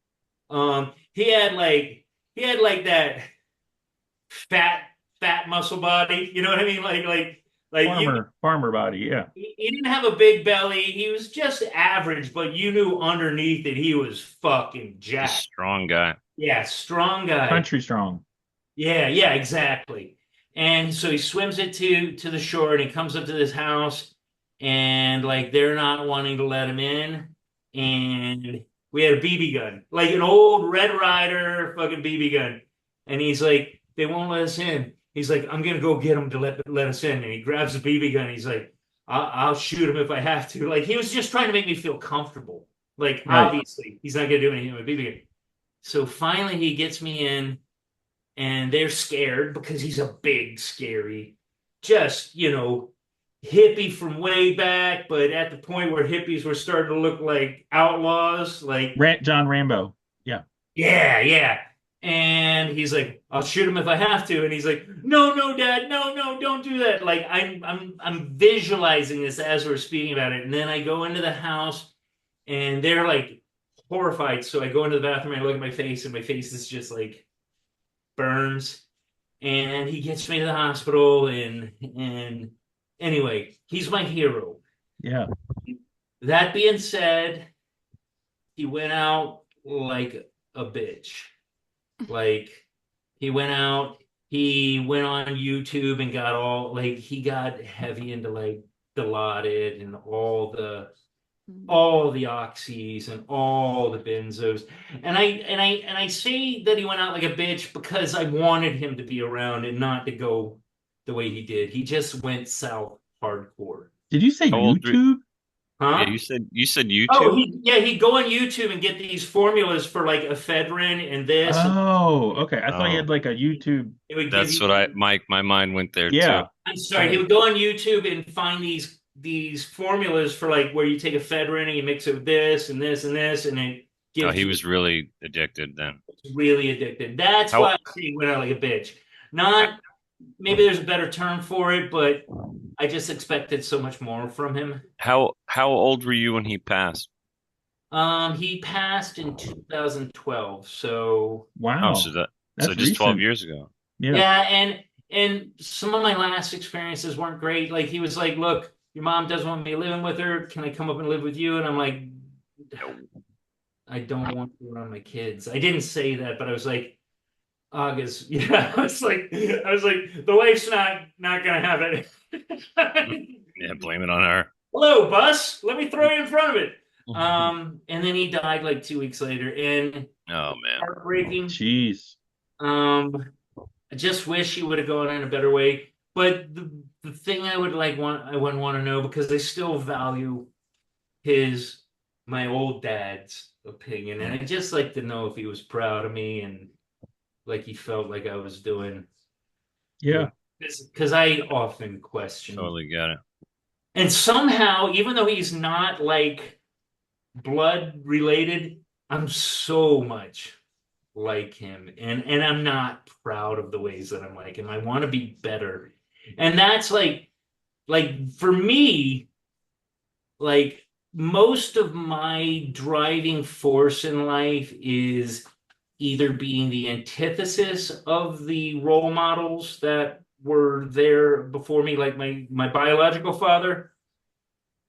He had like that fat muscle body. You know what I mean? Farmer body. Yeah. He didn't have a big belly. He was just average, but you knew underneath it he was fucking He's a jacked. strong guy. Yeah, strong guy. Country strong. Yeah, exactly. And so he swims it to the shore, and he comes up to this house, and like they're not wanting to let him in. And we had a BB gun, like an old Red Ryder fucking BB gun. And he's like, they won't let us in. He's like, I'm gonna go get them to let us in. And he grabs the BB gun. And he's like, I'll shoot him if I have to. Like he was just trying to make me feel comfortable. Like Right. obviously he's not gonna do anything with a BB gun. So finally he gets me in, and they're scared because he's a big, scary, just, hippie from way back, but at the point where hippies were starting to look like outlaws, like, John Rambo. Yeah. yeah. And he's like, I'll shoot him if I have to. And he's like, no, Dad, no, don't do that. Like I'm visualizing this as we're speaking about it. And then I go into the house, and they're like horrified. So I go into the bathroom, and I look at my face, and my face is just like burns, and he gets me to the hospital, and anyway, he's my hero. Yeah. That being said, he went out like a bitch. Like he went on YouTube and got all like he got heavy into like Dilaudid and all the all the oxys and all the benzos. And I say that he went out like a bitch because I wanted him to be around and not to go the way he did. He just went south hardcore. Did you say YouTube? Yeah, Huh? you said YouTube. Oh, he'd go on YouTube and get these formulas for like ephedrine and this. Oh, okay. I thought he had like a YouTube. It would give That's you. what my mind went there Yeah. too. I'm sorry. He would go on YouTube and find these formulas for like where you take ephedrine and you mix it with this and this and this, and it gives. Oh, he was really addicted then. Really addicted. That's why I say he went out like a bitch. Not maybe there's a better term for it, but I just expected so much more from him. How old were you when he passed? He passed in 2012. So wow, so that's just recent. 12 years ago. Yeah, and some of my last experiences weren't great. Like he was like, "Look, your mom doesn't want me living with her. Can I come up and live with you?" And I'm like, "I don't want to around my kids." I didn't say that, but I was like, August. Yeah, I was like, the wife's not gonna have it. Yeah, blame it on her. Hello, bus. Let me throw you in front of it. And then he died like 2 weeks later, and oh man, heartbreaking. Jeez. I just wish he would have gone in a better way. But the thing I would want to know, because I still value my old dad's opinion, and I'd just like to know if he was proud of me and like he felt like I was doing. Yeah. Because I often question. Totally get it. And somehow, even though he's not like blood related, I'm so much like him, and I'm not proud of the ways that I'm like him. I want to be better, and that's like for me, like most of my driving force in life is either being the antithesis of the role models that were there before me, like my biological father.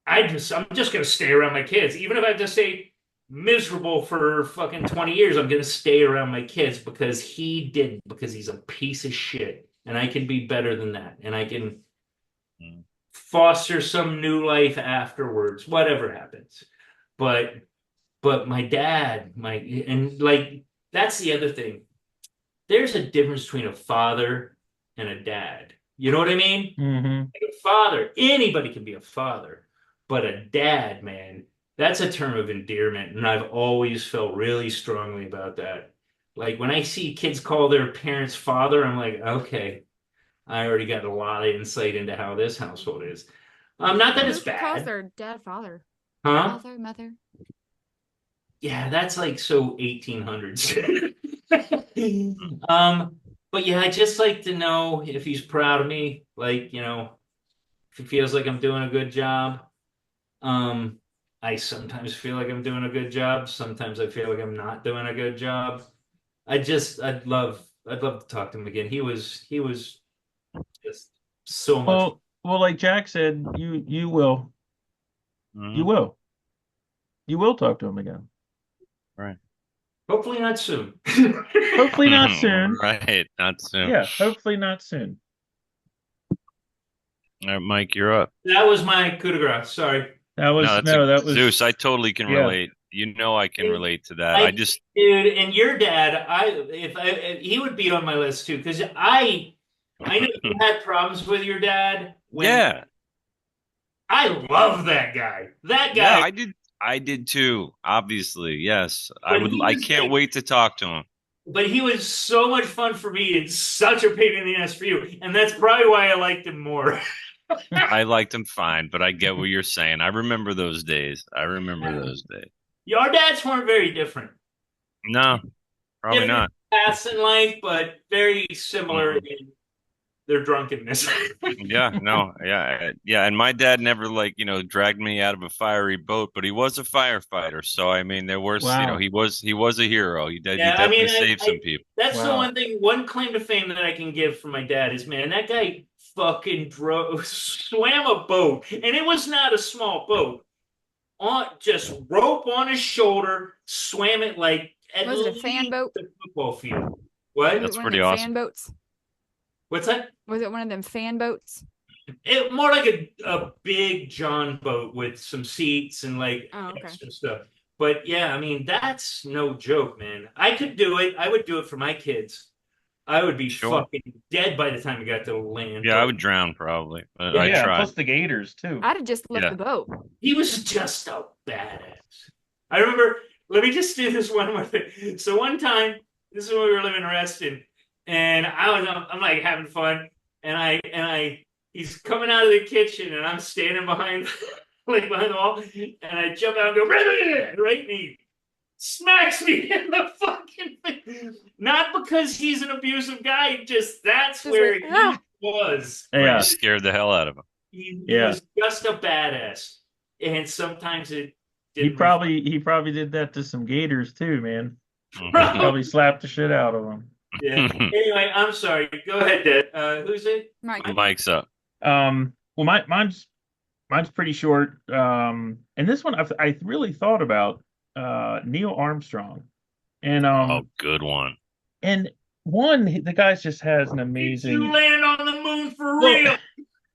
I'm just gonna stay around my kids, even if I have to stay miserable for fucking 20 years. I'm gonna stay around my kids because he didn't, because he's a piece of shit, and I can be better than that, and I can foster some new life afterwards, whatever happens. But my dad, and like that's the other thing. There's a difference between a father and a dad. You know what I mean? Mm-hmm. Like a father, anybody can be a father, but a dad, man, that's a term of endearment, and I've always felt really strongly about that. Like when I see kids call their parents father, I'm like, okay, I already got a lot of insight into how this household is. Not that it's bad. Calls their dad father. Huh? Father, mother. Yeah, that's like so 1800s. But yeah, I just like to know if he's proud of me, like, if he feels like I'm doing a good job. I sometimes feel like I'm doing a good job. Sometimes I feel like I'm not doing a good job. I'd love to talk to him again. He was just so much. Well, like Jack said, you will. Mm-hmm. You will talk to him again. Right. Hopefully not soon. Hopefully not soon. Right, not soon. Yeah, hopefully not soon. All right, Mike, you're up. That was my coup de grace. Sorry. That was Zeus. I totally can relate. You know, I can relate to that. Dude, and your dad, if he would be on my list too, because I know you had problems with your dad. Yeah, I love that guy. That guy. Yeah, I did too. Obviously, yes. I can't wait to talk to him. But he was so much fun for me and such a pain in the ass for you, and that's probably why I liked him more. I liked him fine, but I get what you're saying. I remember those days. Your dads weren't very different. No, probably different not. Paths in life, but very similar in their drunkenness. Yeah. And my dad never dragged me out of a fiery boat, but he was a firefighter. So I mean, there were he was a hero. He definitely saved some people. That's the one claim to fame that I can give for my dad is, man, that guy fucking swam a boat, and it was not a small boat. Just rope on his shoulder, swam it like was it a fan boat? The football field. What? That's pretty awesome. Fan boats. What's that? Was it one of them fan boats? More like a big John boat with some seats and like extra stuff. But yeah, I mean, that's no joke, man. I could do it. I would do it for my kids. I would be Sure. fucking dead by the time we got to land. Yeah, I would drown probably. But I Yeah, tried. plus the gators too. I'd have just left the boat. He was just a badass. I remember. Let me just do this one more thing. So one time, this is when we were living in Reston, and I'm like having fun, and he's coming out of the kitchen, and I'm standing behind like behind the wall, and I jump out and go right, and he smacks me in the fucking face. Not because he's an abusive guy, just that's where he was. Yeah, you scared the hell out of him. He was just a badass, and sometimes it. He probably did that to some gators too, man. Probably slapped the shit out of them. Yeah. Anyway, I'm sorry. Go ahead, Dad. Who's it? Mike's up. Well, mine's pretty short. And this one I really thought about Neil Armstrong, and good one. And the guy just has an amazing. Did you land on the moon for real?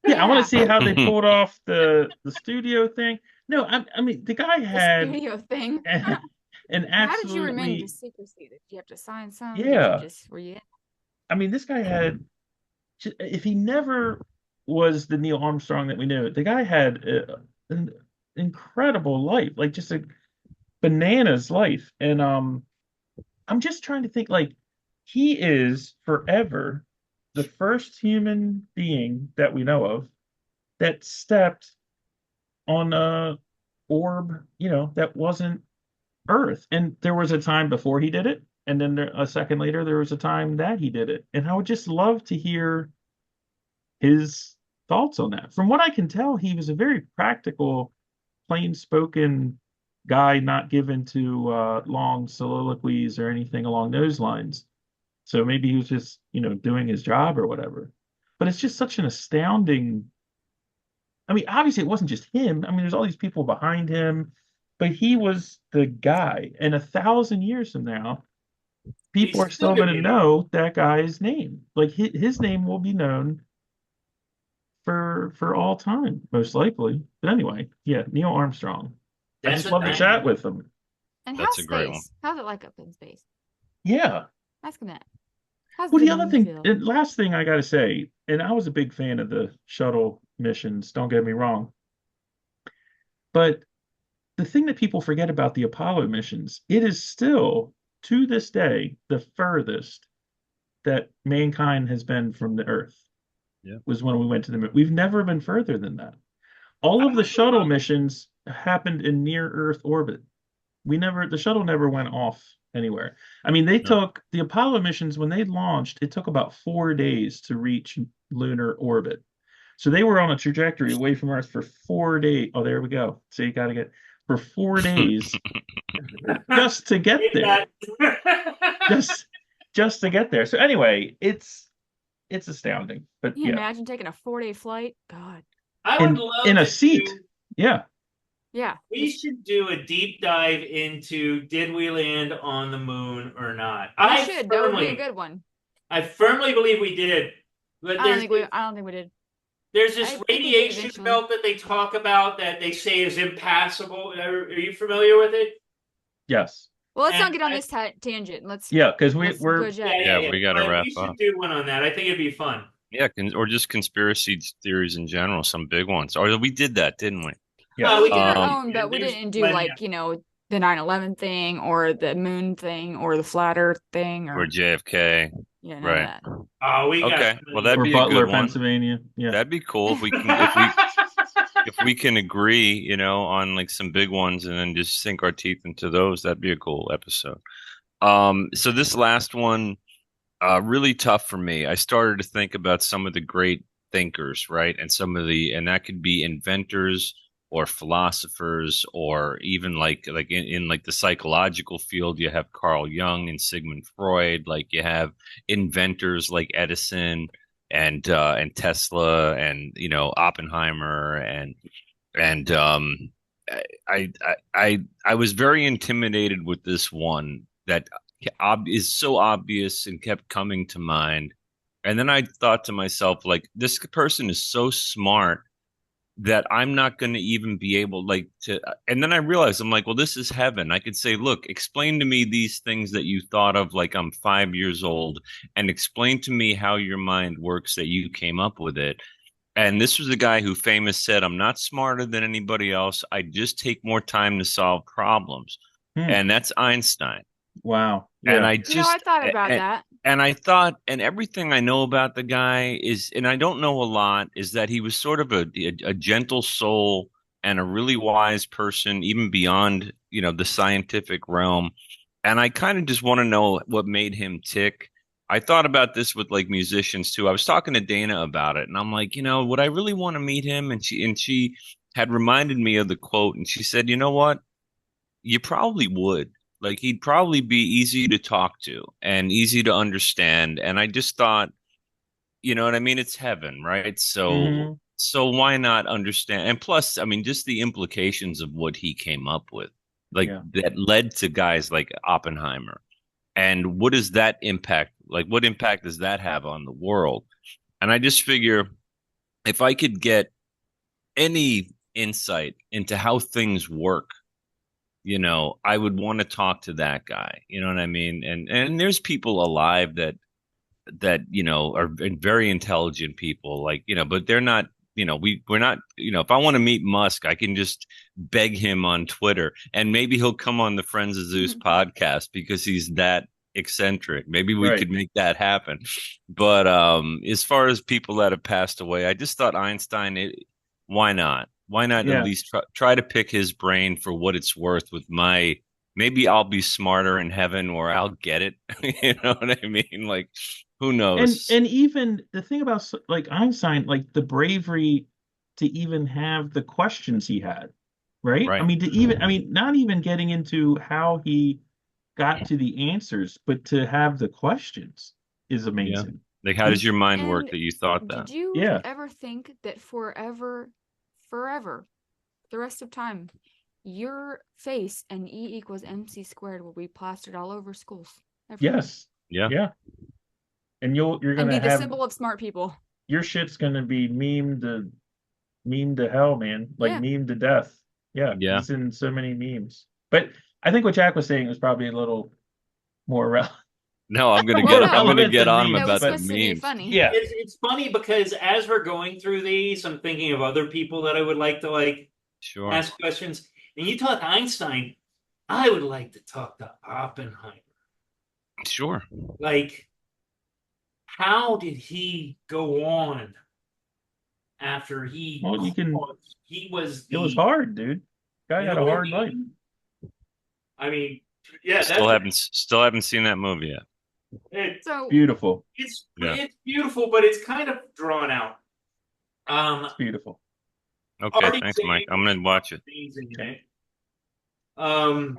Yeah, I want to see how they pulled off the studio thing. No, I mean the guy had the studio thing. And absolutely. How did you remain the secrecy? Did you have to sign something? Yeah. Were you? I mean, this guy had. If he never was the Neil Armstrong that we knew, the guy had an incredible life, like just a bananas life. And I'm just trying to think, like, he is forever the first human being that we know of that stepped on a orb, that wasn't Earth. And there was a time before he did it, and then a second later there was a time that he did it. And I would just love to hear his thoughts on that. From what I can tell, he was a very practical, plain-spoken guy, not given to long soliloquies or anything along those lines. So maybe he was just, doing his job or whatever. But it's just such an astounding. I mean, obviously it wasn't just him. I mean, there's all these people behind him, but he was the guy. And 1,000 years from now, people are still going to know that guy's name. Like his name will be known for all time, most likely. But anyway, yeah, Neil Armstrong. I just love to chat with him. And that's a great one. How's it like up in space? Yeah. Ask him that. Well, the other thing, last thing I got to say, and I was a big fan of the shuttle missions, don't get me wrong. But the thing that people forget about the Apollo missions, it is still, to this day, the furthest that mankind has been from the Earth. Yeah. Was when we went to the moon. We've never been further than that. All of the shuttle missions happened in near Earth orbit. The shuttle never went off anywhere. I mean, they took the Apollo missions when they launched, it took about 4 days to reach lunar orbit. So they were on a trajectory away from Earth for 4 days. Oh, there we go. So you got to get for 4 days just to get there. just to get there. So anyway, it's astounding. But can you imagine taking a 4-day flight? God. I would love in a seat. Yeah. Yeah. We should do a deep dive into did we land on the moon or not? That would be a good one. I firmly believe we did. But I don't think we did. There's this radiation belt that they talk about that they say is impassable. Are you familiar with it? Yes. Well, let's not get on this tangent. Because we got to wrap up. We should do one on that. I think it'd be fun. Yeah, or just conspiracy theories in general, some big ones. Or we did that, didn't we? Yeah, we did our own, but we didn't do the 9/11 thing or the moon thing or the flat Earth thing or JFK. Yeah, right. Oh, we okay. Well, that'd be Butler, a good one. Pennsylvania. Yeah, that'd be cool if we can if we can agree, on like some big ones and then just sink our teeth into those. That'd be a cool episode. So this last one, really tough for me. I started to think about some of the great thinkers, right, and that could be inventors or philosophers, or even like in like the psychological field, you have Carl Jung and Sigmund Freud. Like you have inventors like Edison and Tesla and Oppenheimer and I was very intimidated with this one that is so obvious and kept coming to mind, And then I thought to myself, like, this person is so smart that I'm not going to even be able like to. And then I realized I'm like, well, this is heaven. I could say, look, explain to me these things that you thought of like I'm 5 years old, and explain to me how your mind works that you came up with it. And this was a guy who famous said, I'm not smarter than anybody else. I just take more time to solve problems. And that's Einstein. Wow. And Yeah. I I thought about that. And I thought, and everything I know about the guy is, and I don't know a lot, is that he was sort of a gentle soul and a really wise person, even beyond, the scientific realm. And I kind of just want to know what made him tick. I thought about this with like musicians too. I was talking to Dana about it, and I'm like, would I really want to meet him? And she had reminded me of the quote, and she said, you know what? You probably would. Like, he'd probably be easy to talk to and easy to understand. And I just thought, you know what I mean? It's heaven, right? So why not understand? And plus, I mean, just the implications of what he came up with, like that led to guys like Oppenheimer. And what does that impact? Like, what impact does that have on the world? And I just figure if I could get any insight into how things work, I would want to talk to that guy. You know what I mean? And there's people alive that are very intelligent people, like, but they're not, we're not, if I want to meet Musk, I can just beg him on Twitter, and maybe he'll come on the Friends of Zeus podcast because he's that eccentric. Maybe we could make that happen. But as far as people that have passed away, I just thought Einstein, why not? Why not at least try to pick his brain for what it's worth with maybe I'll be smarter in heaven, or I'll get it. You know what I mean? Like, who knows? And even the thing about like Einstein, like the bravery to even have the questions he had, right? I mean, not even getting into how he got to the answers, but to have the questions is amazing. Like, how does your mind work that you thought that? Did you ever think that forever, the rest of time, your face and E = MC squared will be plastered all over schools? Yes. Yeah. And you're gonna be the symbol of smart people. Your shit's gonna be meme to hell, man. Like meme to death. Yeah. It's in so many memes. But I think what Jack was saying was probably a little more relevant. No, I'm gonna get on him about the memes. Funny. Yeah, it's funny because as we're going through these, I'm thinking of other people that I would like to ask questions. And you talk Einstein, I would like to talk to Oppenheimer. Sure. Like, how did he go on after he? Well, he was. It was hard, dude. Guy had a hard life. I mean, yeah. Still haven't seen that movie yet. It's beautiful. It's beautiful, but it's kind of drawn out. It's beautiful. Okay, thanks, Mike. I'm gonna watch it. So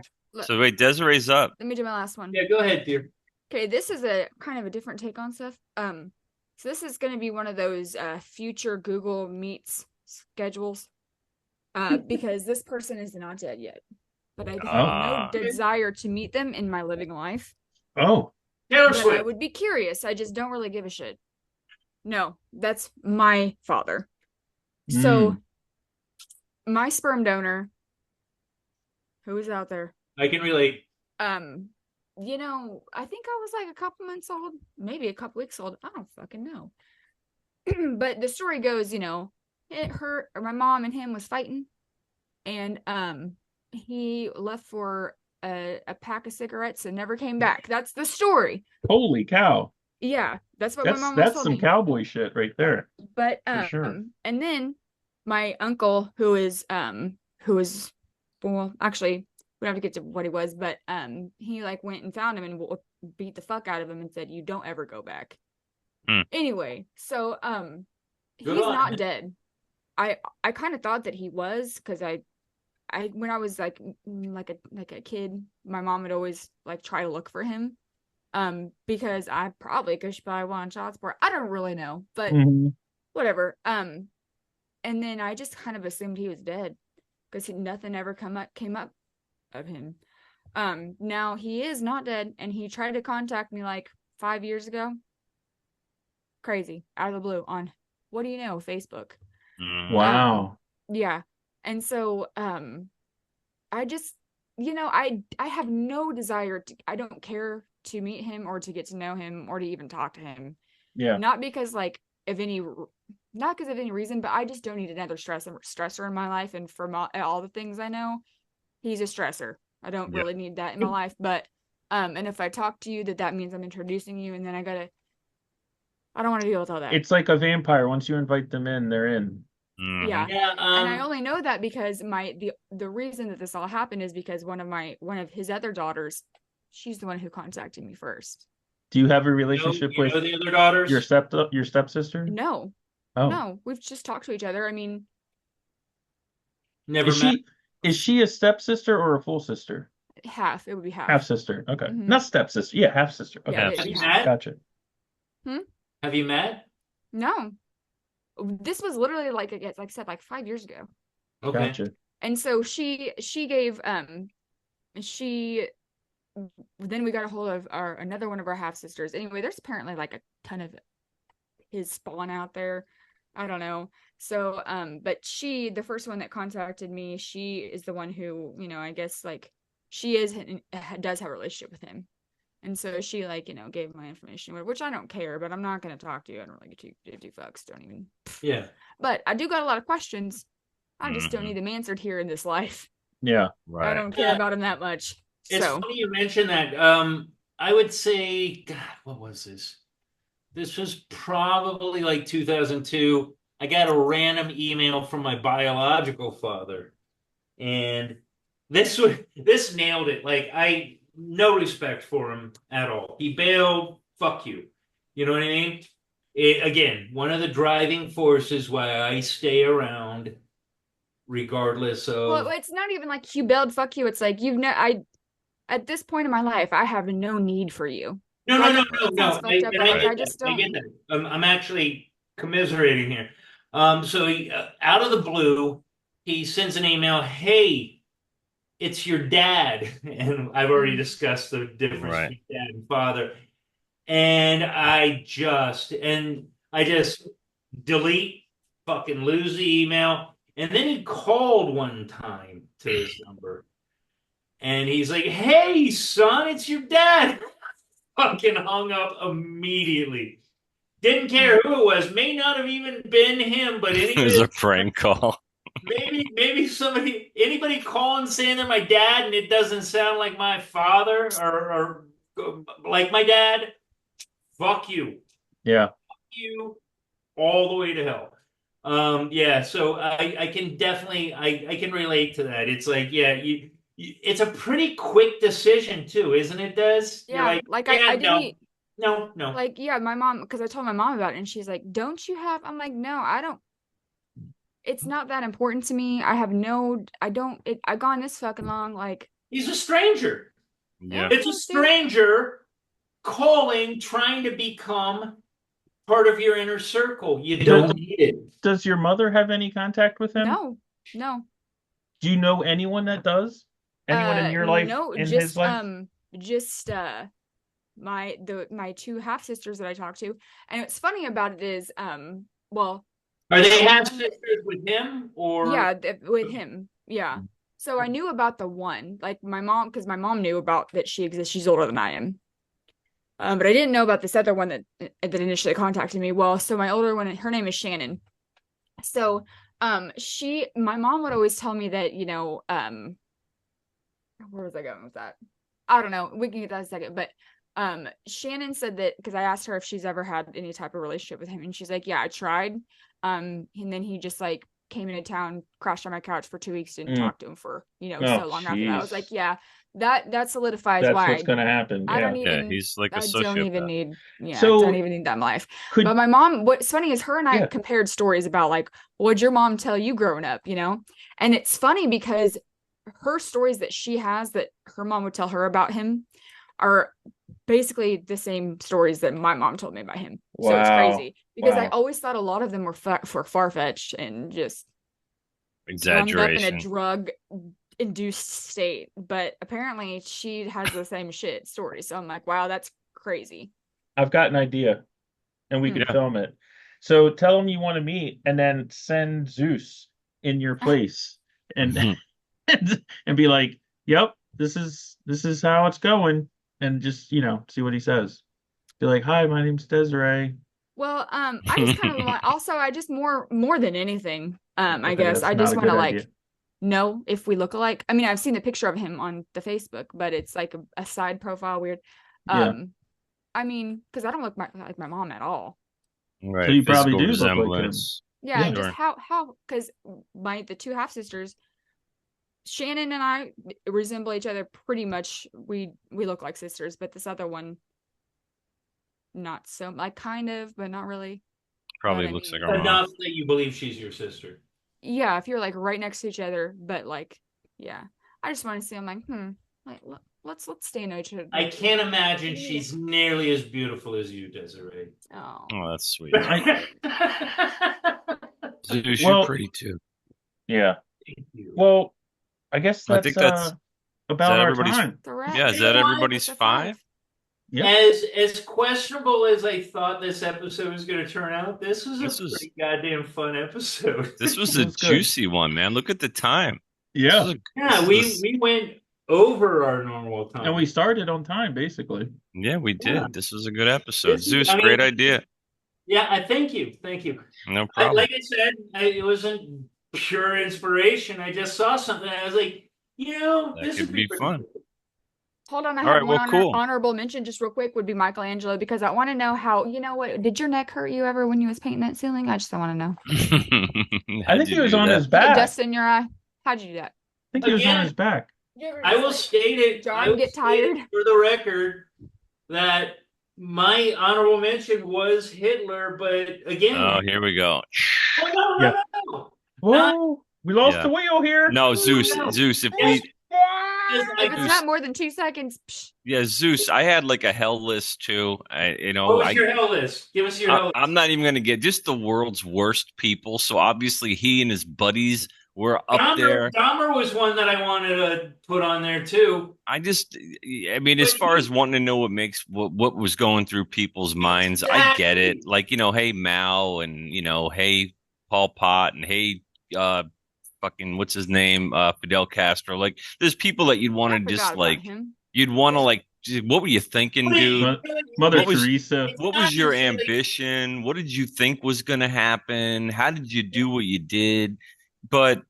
wait, Desiree's up. Let me do my last one. Yeah, go ahead, dear. Okay, this is a kind of a different take on stuff. So this is going to be one of those future Google Meets schedules, because this person is not dead yet, but I have no desire to meet them in my living life. Oh. But I would be curious. I just don't really give a shit. No, that's my father. So, my sperm donor, who is out there? I can relate. I think I was like a couple months old, maybe a couple weeks old. I don't fucking know. But the story goes, my mom and him was fighting, and he left for a pack of cigarettes and never came back. That's the story. Holy cow. Yeah, that's what my mom that's told some me. Cowboy shit right there. But for sure. And then my uncle, who is well, actually, we don't have to get to what he was, but he went and found him and beat the fuck out of him and said, "You don't ever go back." Anyway, so he's not dead. I kind of thought that he was, because I when I was like a kid, my mom would always try to look for him, because I probably could buy one on child support. I don't really know, but whatever. And then I just kind of assumed he was dead because nothing ever came up of him. Now he is not dead, and he tried to contact me 5 years ago. crazy, out of the blue on, what do you know, Facebook. Wow. Yeah. And so I just, I have no desire to, I don't care to meet him or to get to know him or to even talk to him. Yeah. Not because not because of any reason, but I just don't need another stressor in my life. And from all the things I know, he's a stressor. I don't really need that in my life. But and if I talk to you, that means I'm introducing you, and then I don't want to deal with all that. It's like a vampire. Once you invite them in, they're in. Yeah. And I only know that because the reason that this all happened is because one of his other daughters, she's the one who contacted me first. Do you have a relationship with the other daughters? Your stepsister? No. Oh. No, we've just talked to each other. I mean, never met. Is she a stepsister or a full sister? Half. It would be half. Half sister. Okay. Mm-hmm. Not stepsister. Yeah, half sister. Okay. Yeah, have you met? Gotcha. Have you met? No. This was literally like I said, like 5 years ago. Okay. Gotcha. And so she gave then we got a hold of another one of our half sisters. Anyway, there's apparently like a ton of his spawn out there. I don't know. So but the first one that contacted me, she is the one who, I guess like she does have a relationship with him. And so she gave my information, which I don't care, but I'm not going to talk to you. I don't really give two fucks. Don't even. Yeah. But I do got a lot of questions. I just don't need them answered here in this life. Yeah. Right. I don't care about him that much. It's funny you mentioned that. I would say, God, what was this? This was probably like 2002. I got a random email from my biological father, and this nailed it. Like no respect for him at all. He bailed. Fuck you. You know what I mean? Again, one of the driving forces why I stay around, regardless of. Well, it's not even like you bailed. Fuck you. It's like at this point in my life, I have no need for you. No. I just don't. I get that. I'm actually commiserating here. So out of the blue, he sends an email. Hey, it's your dad, and I've already discussed the difference between dad and father. And I just delete, fucking lose the email. And then he called one time to his number, and he's like, "Hey, son, it's your dad." Fucking hung up immediately. Didn't care who it was. May not have even been him, but anybody. It was a prank call. Maybe anybody calling saying they're my dad and it doesn't sound like my father or like my dad. Fuck you. Yeah. Fuck you all the way to hell. Yeah. So I can definitely I can relate to that. It's like it's a pretty quick decision too, isn't it, Des? Yeah, I didn't. No. Like, yeah, my mom, because I told my mom about it, and she's like, "Don't you have?" I'm like, "No, I don't. It's not that important to me. I've gone this fucking long. Like, he's a stranger. Yeah, it's a stranger calling, trying to become part of your inner circle. You don't need it. Does your mother have any contact with him? No. Do you know anyone that does? Anyone in your life? No, his life? Just my two half sisters that I talk to. And what's funny about it is, well, are they half sisters with him or? Yeah, with him. Yeah. So I knew about the one, like my mom, because my mom knew about that she exists. She's older than I am. But I didn't know about this other one that initially contacted me. Well, so my older one, her name is Shannon. So my mom would always tell me that, where was I going with that? I don't know. We can get that in a second. But Shannon said that, because I asked her if she's ever had any type of relationship with him, and she's like, yeah, I tried. And then he just like came into town, crashed on my couch for 2 weeks, didn't talk to him for so long after that. I was like, yeah, that solidifies that's why what's gonna happen. I don't even. He's like a sociopath. I don't even need. Yeah, so, I don't even need that in life. But my mom, what's funny is her and I compared stories about like, what'd your mom tell you growing up? And it's funny because her stories that she has that her mom would tell her about him are basically the same stories that my mom told me about him. Wow. So it's crazy because I always thought a lot of them were far-fetched and just exaggeration up in a drug-induced state. But apparently she has the same shit story. So I'm like, wow, that's crazy. I've got an idea. and we can film it. So tell them you want to meet, and then send Zeus in your place, and and be like, "Yep, this is how it's going," and just see what he says. Be like, "Hi, my name's Desiree." Well, I just kind of want. Also, I just more than anything, I guess I That's just not a want to good like idea. know if we look alike. I mean, I've seen the picture of him on the Facebook, but it's like a side profile, weird. Yeah. I mean, because I don't look like my mom at all. Right. So you probably Physical do look like him. resemblance. Yeah, and Sure. just how because the two half sisters, Shannon and I resemble each other pretty much. We look like sisters, but this other one, not so, like kind of, but not really. Probably But I looks mean, like our mom. Enough that you believe she's your sister. Yeah, if you're like right next to each other, but like, yeah, I just want to see. I'm like, like let's stay in each other. I can't imagine she's nearly as beautiful as you, Desiree. Oh, Oh, that's sweet. Well, you're pretty too. Yeah. Thank you. Well, I guess I think that's about our everybody's- time. Yeah, is that everybody's 5? Yep. As questionable as I thought this episode was going to turn out, this was pretty goddamn fun episode. This was It a was good. juicy one, man. Look at the time. Yeah. We went over our normal time. And we started on time, basically. Yeah, we did. Yeah. This was a good episode. This is- Zeus, I mean- great idea. Yeah, thank you. No problem. Like I said, it wasn't pure inspiration. I just saw something. I was like, That this could would be pretty fun. cool. hold on. I All have right, one well, cool. honorable mention, just real quick, would be Michelangelo, because I want to know how. You know what? Did your neck hurt you ever when you was painting that ceiling? I just want to know. I think he was on his Did it back. dust in your eye? How'd you do that? I think he was on his back. I will state it. John, I will get state tired? it for the record that my honorable mention was Hitler, but again, Oh, here we go. no. Whoa, we lost Yeah. the wheel here. No, Zeus, if we If it's not more than 2 seconds, Zeus, I had like a hell list too. What was your hell list? Give us your hell list. I'm not even gonna get just the world's worst people. So obviously he and his buddies were up there. Dahmer was one that I wanted to put on there too. I mean, as far as wanting to know what was going through people's minds, I get it. Like, hey Mao, and hey Pol Pot, and hey fucking what's his name, Fidel Castro. Like, there's people that you'd want to just like, you'd want to like, what were you thinking, dude? Mother Teresa. What was your ambition? What did you think was going to happen? How did you do what you did? But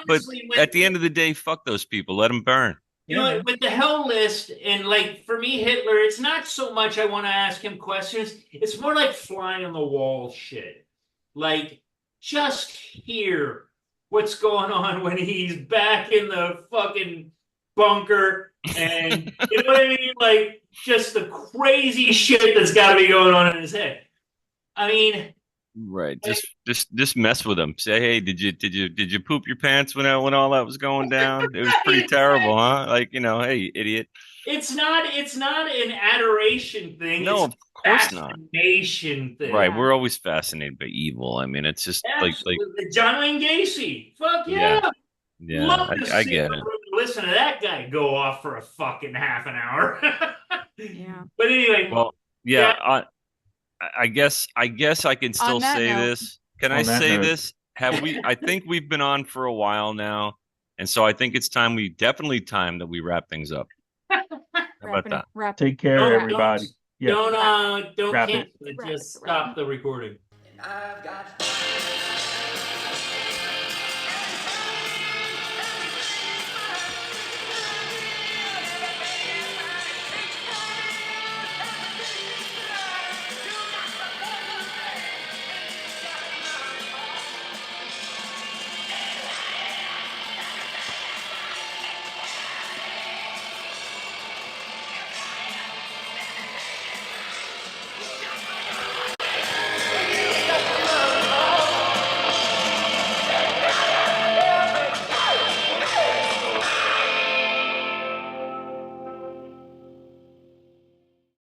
but at the end of the day, fuck those people. Let them burn. With the hell list, and like for me, Hitler, it's not so much I want to ask him questions. It's more like flying on the wall shit. Like, just hear what's going on when he's back in the fucking bunker, and you know what I mean? Like, just the crazy shit that's got to be going on in his head. I mean, right? Just mess with him. Say, hey, did you poop your pants when all that was going down? It was pretty terrible, huh? Like, hey, idiot. It's not an adoration thing. No, it's of course not. Fascination thing. Right, we're always fascinated by evil. I mean, it's just like John Wayne Gacy. Fuck yeah. Yeah, I get it. Listen to that guy go off for a fucking half an hour. Yeah. But anyway. Well, yeah. I guess I can still say this. Can I say this? I think we've been on for a while now, and so I think it's time. Definitely time that we wrap things up. How about that? Take care, everybody. Don't cancel it. Wrap Just it. stop the recording. I've got